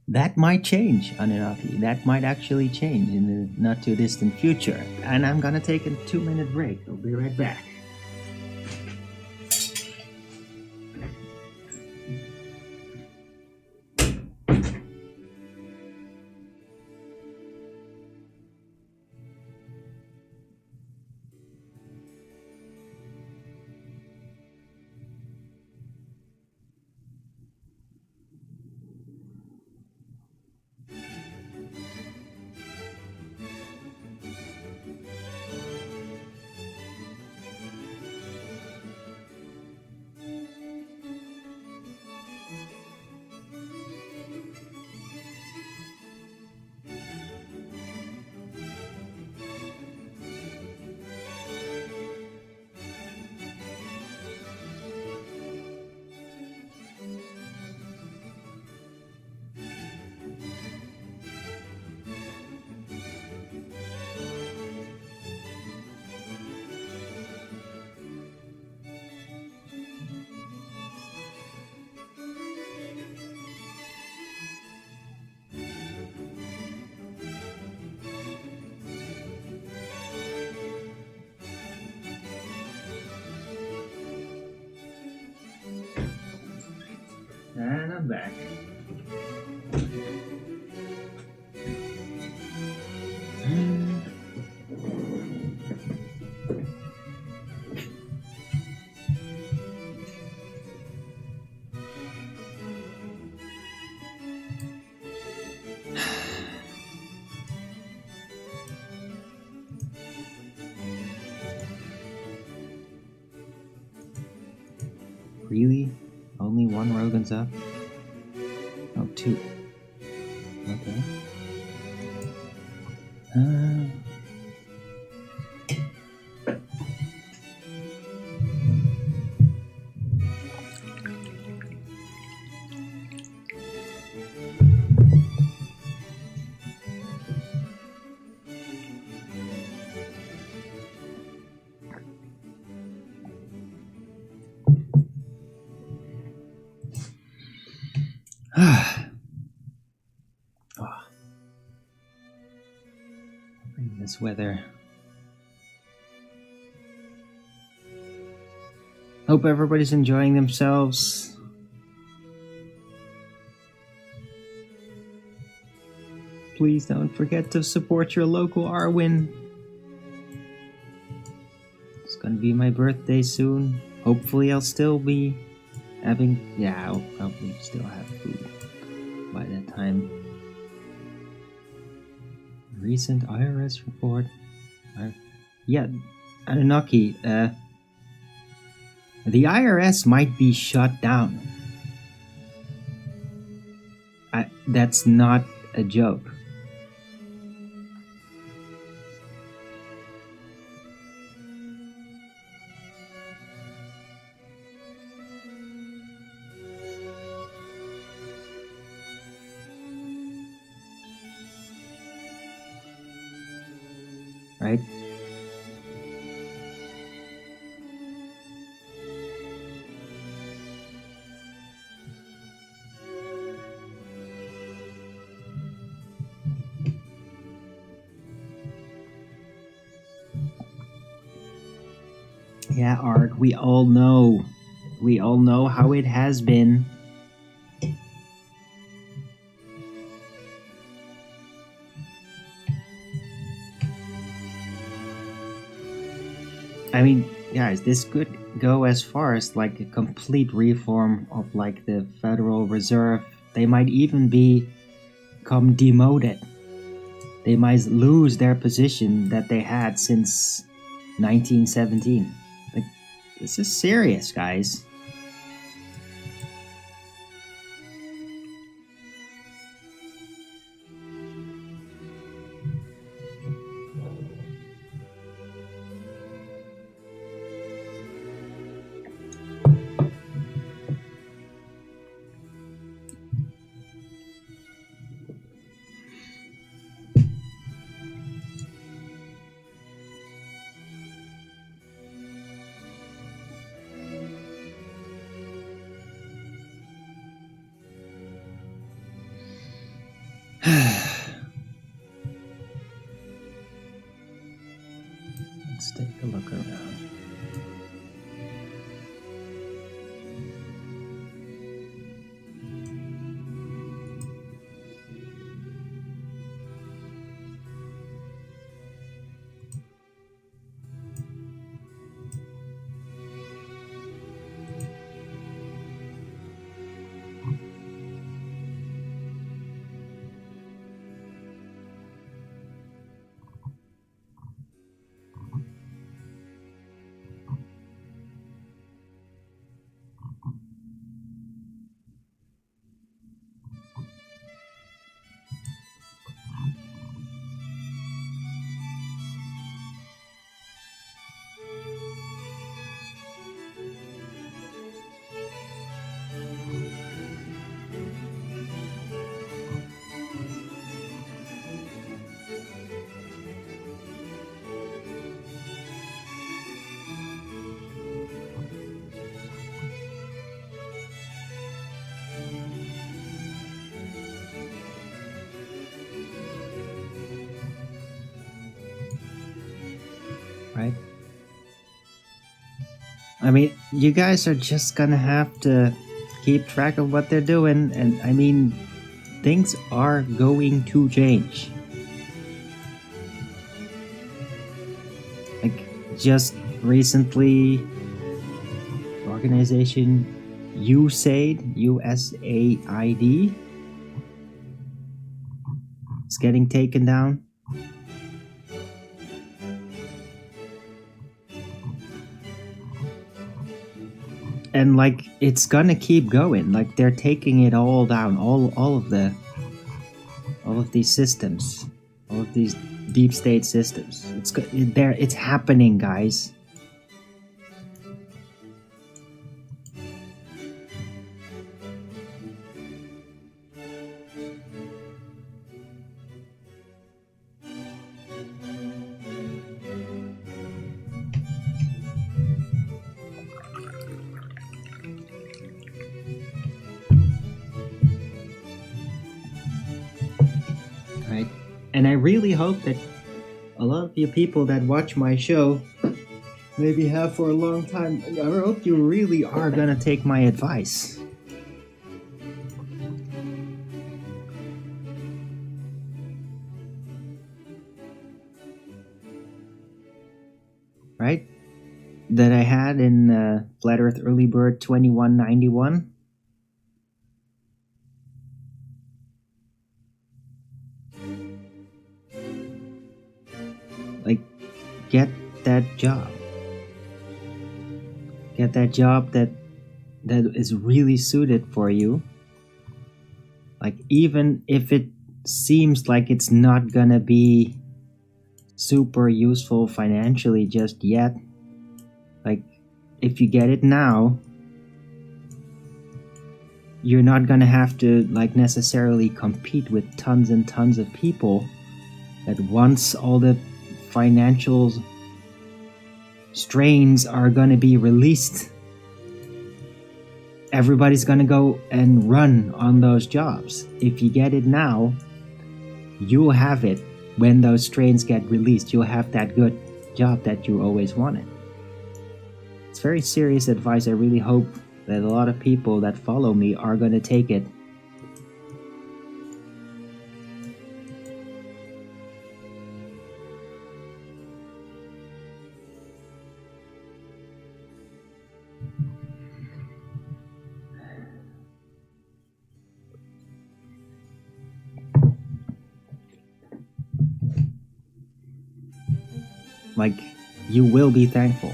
that might change, Anunnaki. That might actually change in the not too distant future. And I'm gonna take a 2-minute break. I'll be right back. And I'm back. Really? Only one Rogan's up? Oh, two. Okay. This weather. Hope everybody's enjoying themselves. Please don't forget to support your local Arwen. It's gonna be my birthday soon. Hopefully I'll still be having... Yeah, I'll probably still have food by that time. Recent IRS report. Yeah, Anunnaki, the IRS might be shut down. That's not a joke. Right? Yeah, Ark, we all know. We all know how it has been. I mean, guys, this could go as far as like a complete reform of like the Federal Reserve. They might even become demoted. They might lose their position that they had since 1917. Like, this is serious, guys. Let's take a look around. Right? I mean, you guys are just gonna have to keep track of what they're doing, and I mean, things are going to change. Like, just recently, organization USAID, USAID, is getting taken down. And like, it's gonna keep going. Like, they're taking it all down, all of these systems, all of these deep state systems. It's happening, guys. Right? And I really hope that a lot of you people that watch my show, maybe have for a long time, I hope you really are gonna take my advice. Right? That I had in Flat Earth Early Bird 2191. Like, get that job. Get that job that is really suited for you. Like, even if it seems like it's not gonna be super useful financially just yet, like, if you get it now, you're not gonna have to like necessarily compete with tons and tons of people that once all the financial strains are gonna be released, everybody's gonna go and run on those jobs. If you get it now, you'll have it when those strains get released. You'll have that good job that you always wanted. It's very serious advice. I really hope that a lot of people that follow me are gonna take it. Like, you will be thankful.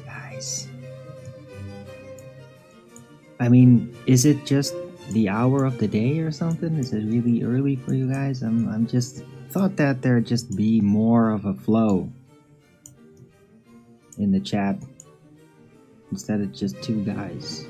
Guys. I mean, is it just the hour of the day or something? Is it really early for you guys? I'm just thought that there'd just be more of a flow in the chat instead of just two guys.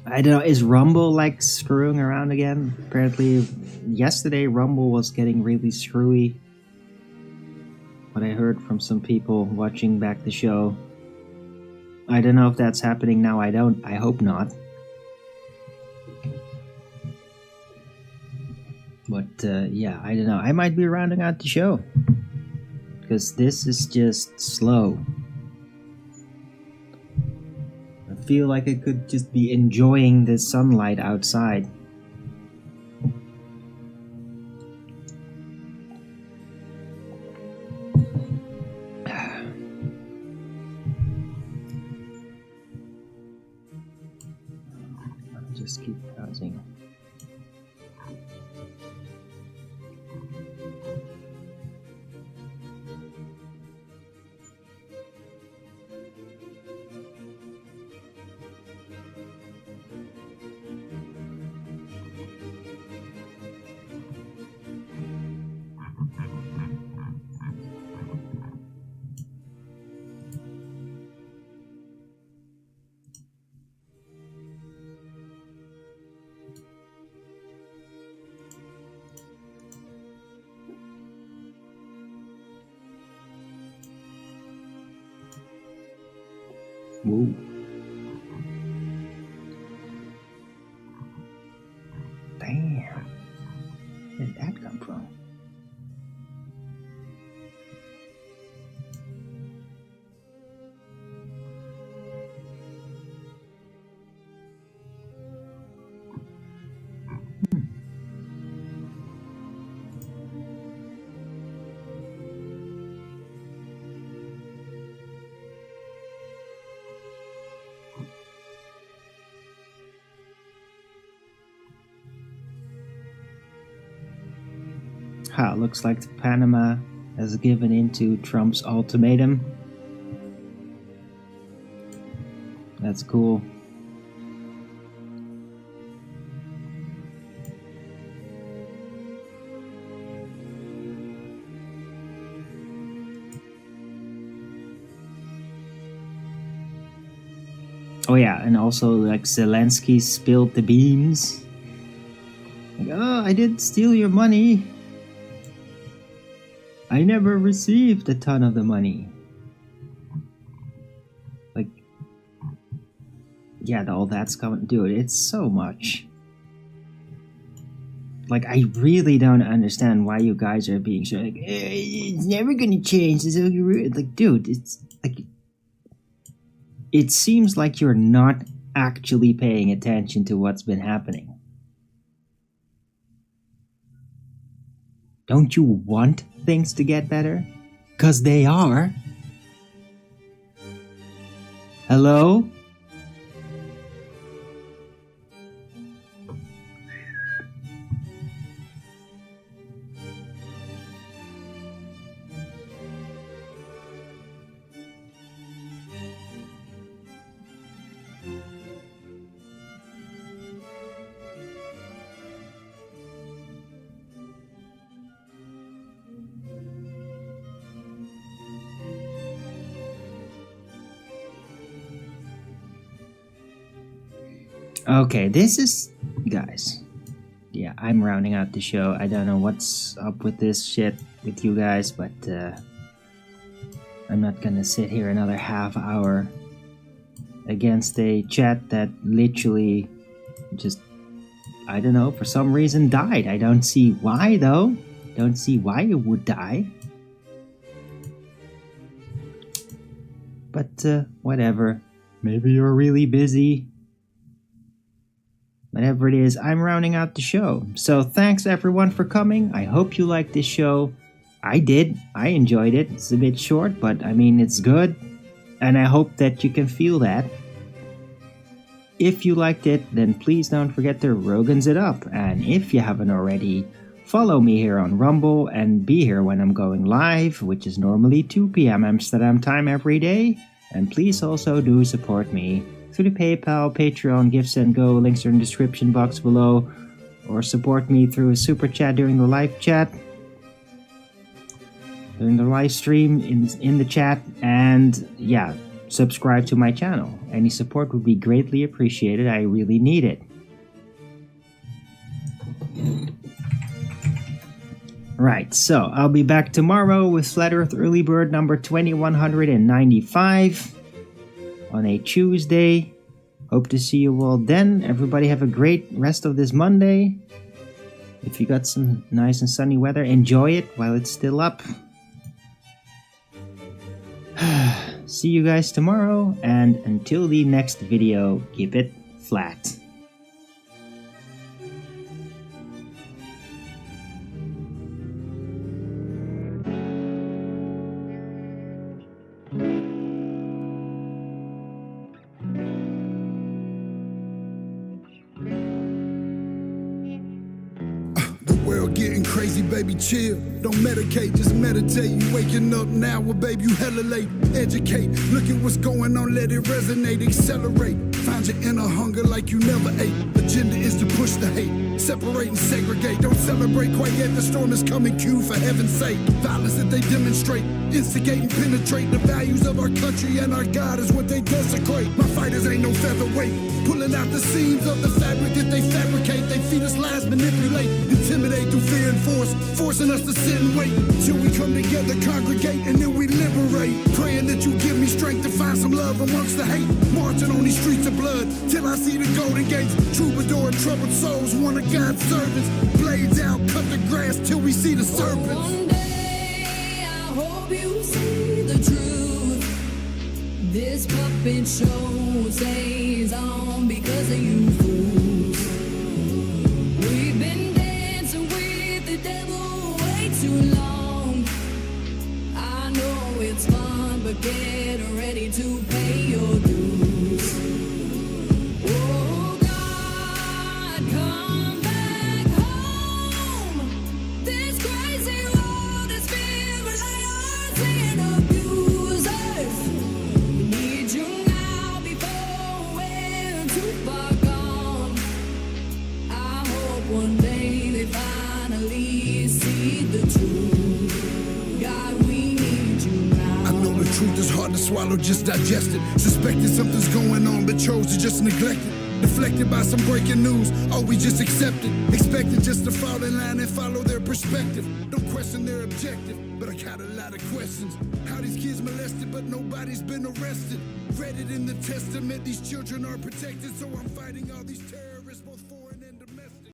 I don't know, is Rumble like screwing around again? Apparently, yesterday Rumble was getting really screwy. What I heard from some people watching back the show. I don't know if that's happening now. I hope not. But yeah, I don't know. I might be rounding out the show. Because this is just slow. I feel like I could just be enjoying the sunlight outside. I'll just keep browsing. Whoa. Damn. Where did that come from? Looks like Panama has given in to Trump's ultimatum. That's cool. Oh yeah, and also like Zelensky spilled the beans. Like, oh, I didn't steal your money. I never received a ton of the money. Like, yeah, all that's coming. Dude, it's so much. Like, I really don't understand why you guys are being so like, it's never gonna change. It's like, dude, it's like, it seems like you're not actually paying attention to what's been happening. Don't you want things to get better? 'Cause they are. Hello? Okay, this is, guys. Yeah, I'm rounding out the show. I don't know what's up with this shit with you guys, but I'm not gonna sit here another half hour against a chat that literally just, I don't know, for some reason died. I don't see why though. Don't see why it would die. But whatever. Maybe you're really busy. Whatever it is, I'm rounding out the show. So thanks everyone for coming. I hope you liked this show. I did. I enjoyed it. It's a bit short, but I mean, it's good. And I hope that you can feel that. If you liked it, then please don't forget to Rogan's it up. And if you haven't already, follow me here on Rumble and be here when I'm going live, which is normally 2 p.m. Amsterdam time every day. And please also do support me through the PayPal, Patreon, Gifts and Go. Links are in the description box below. Or support me through a super chat during the live chat. During the live stream in the chat. And yeah, subscribe to my channel. Any support would be greatly appreciated. I really need it. Right, so I'll be back tomorrow with Flat Earth Early Bird number 2195 on a Tuesday. Hope to see you all then. Everybody have a great rest of this Monday. If you got some nice and sunny weather, enjoy it while it's still up. See you guys tomorrow, and until the next video, keep it flat. Getting crazy, baby, chill. Don't medicate, just meditate. You waking up now, well, baby, you hella late. Educate, look at what's going on, let it resonate, accelerate. Find your inner hunger like you never ate. Agenda is to push the hate, separate and segregate. Don't celebrate quite yet, the storm is coming, Q, for heaven's sake. Violence that they demonstrate, instigate and penetrate. The values of our country and our God is what they desecrate. My fighters ain't no featherweight, pulling out the seams of the fabric that they fabricate. They feed us lies, manipulate, intimidate through fear and force, forcing us to sit and wait till we come together, congregate, and then we liberate. Praying that you give me strength to find some love amongst the hate. Marching on these streets of blood till I see the golden gates. Troubadour and troubled souls, one of God's servants. Blades out, cut the grass till we see the serpents. One day I hope you see the truth. This puppet show stays on because of you fools. We've been dancing with the devil way too long. I know it's fun, but get ready to pay your dues. Oh God, come back home. This crazy world is filled with liars and abusers. We need you now before we're too far gone. I hope one day they finally see the truth. God, we need you now. I know the truth is hard to swallow, just digest it. Suspected something's going on, but chose to just neglect it. Deflected by some breaking news, oh, we just accept it. Expected just to fall in line and follow their perspective. Don't question their objective, but I got a lot of questions. How these kids molested, but nobody's been arrested. Read it in the testament, these children are protected, so I'm fighting all these terrorists.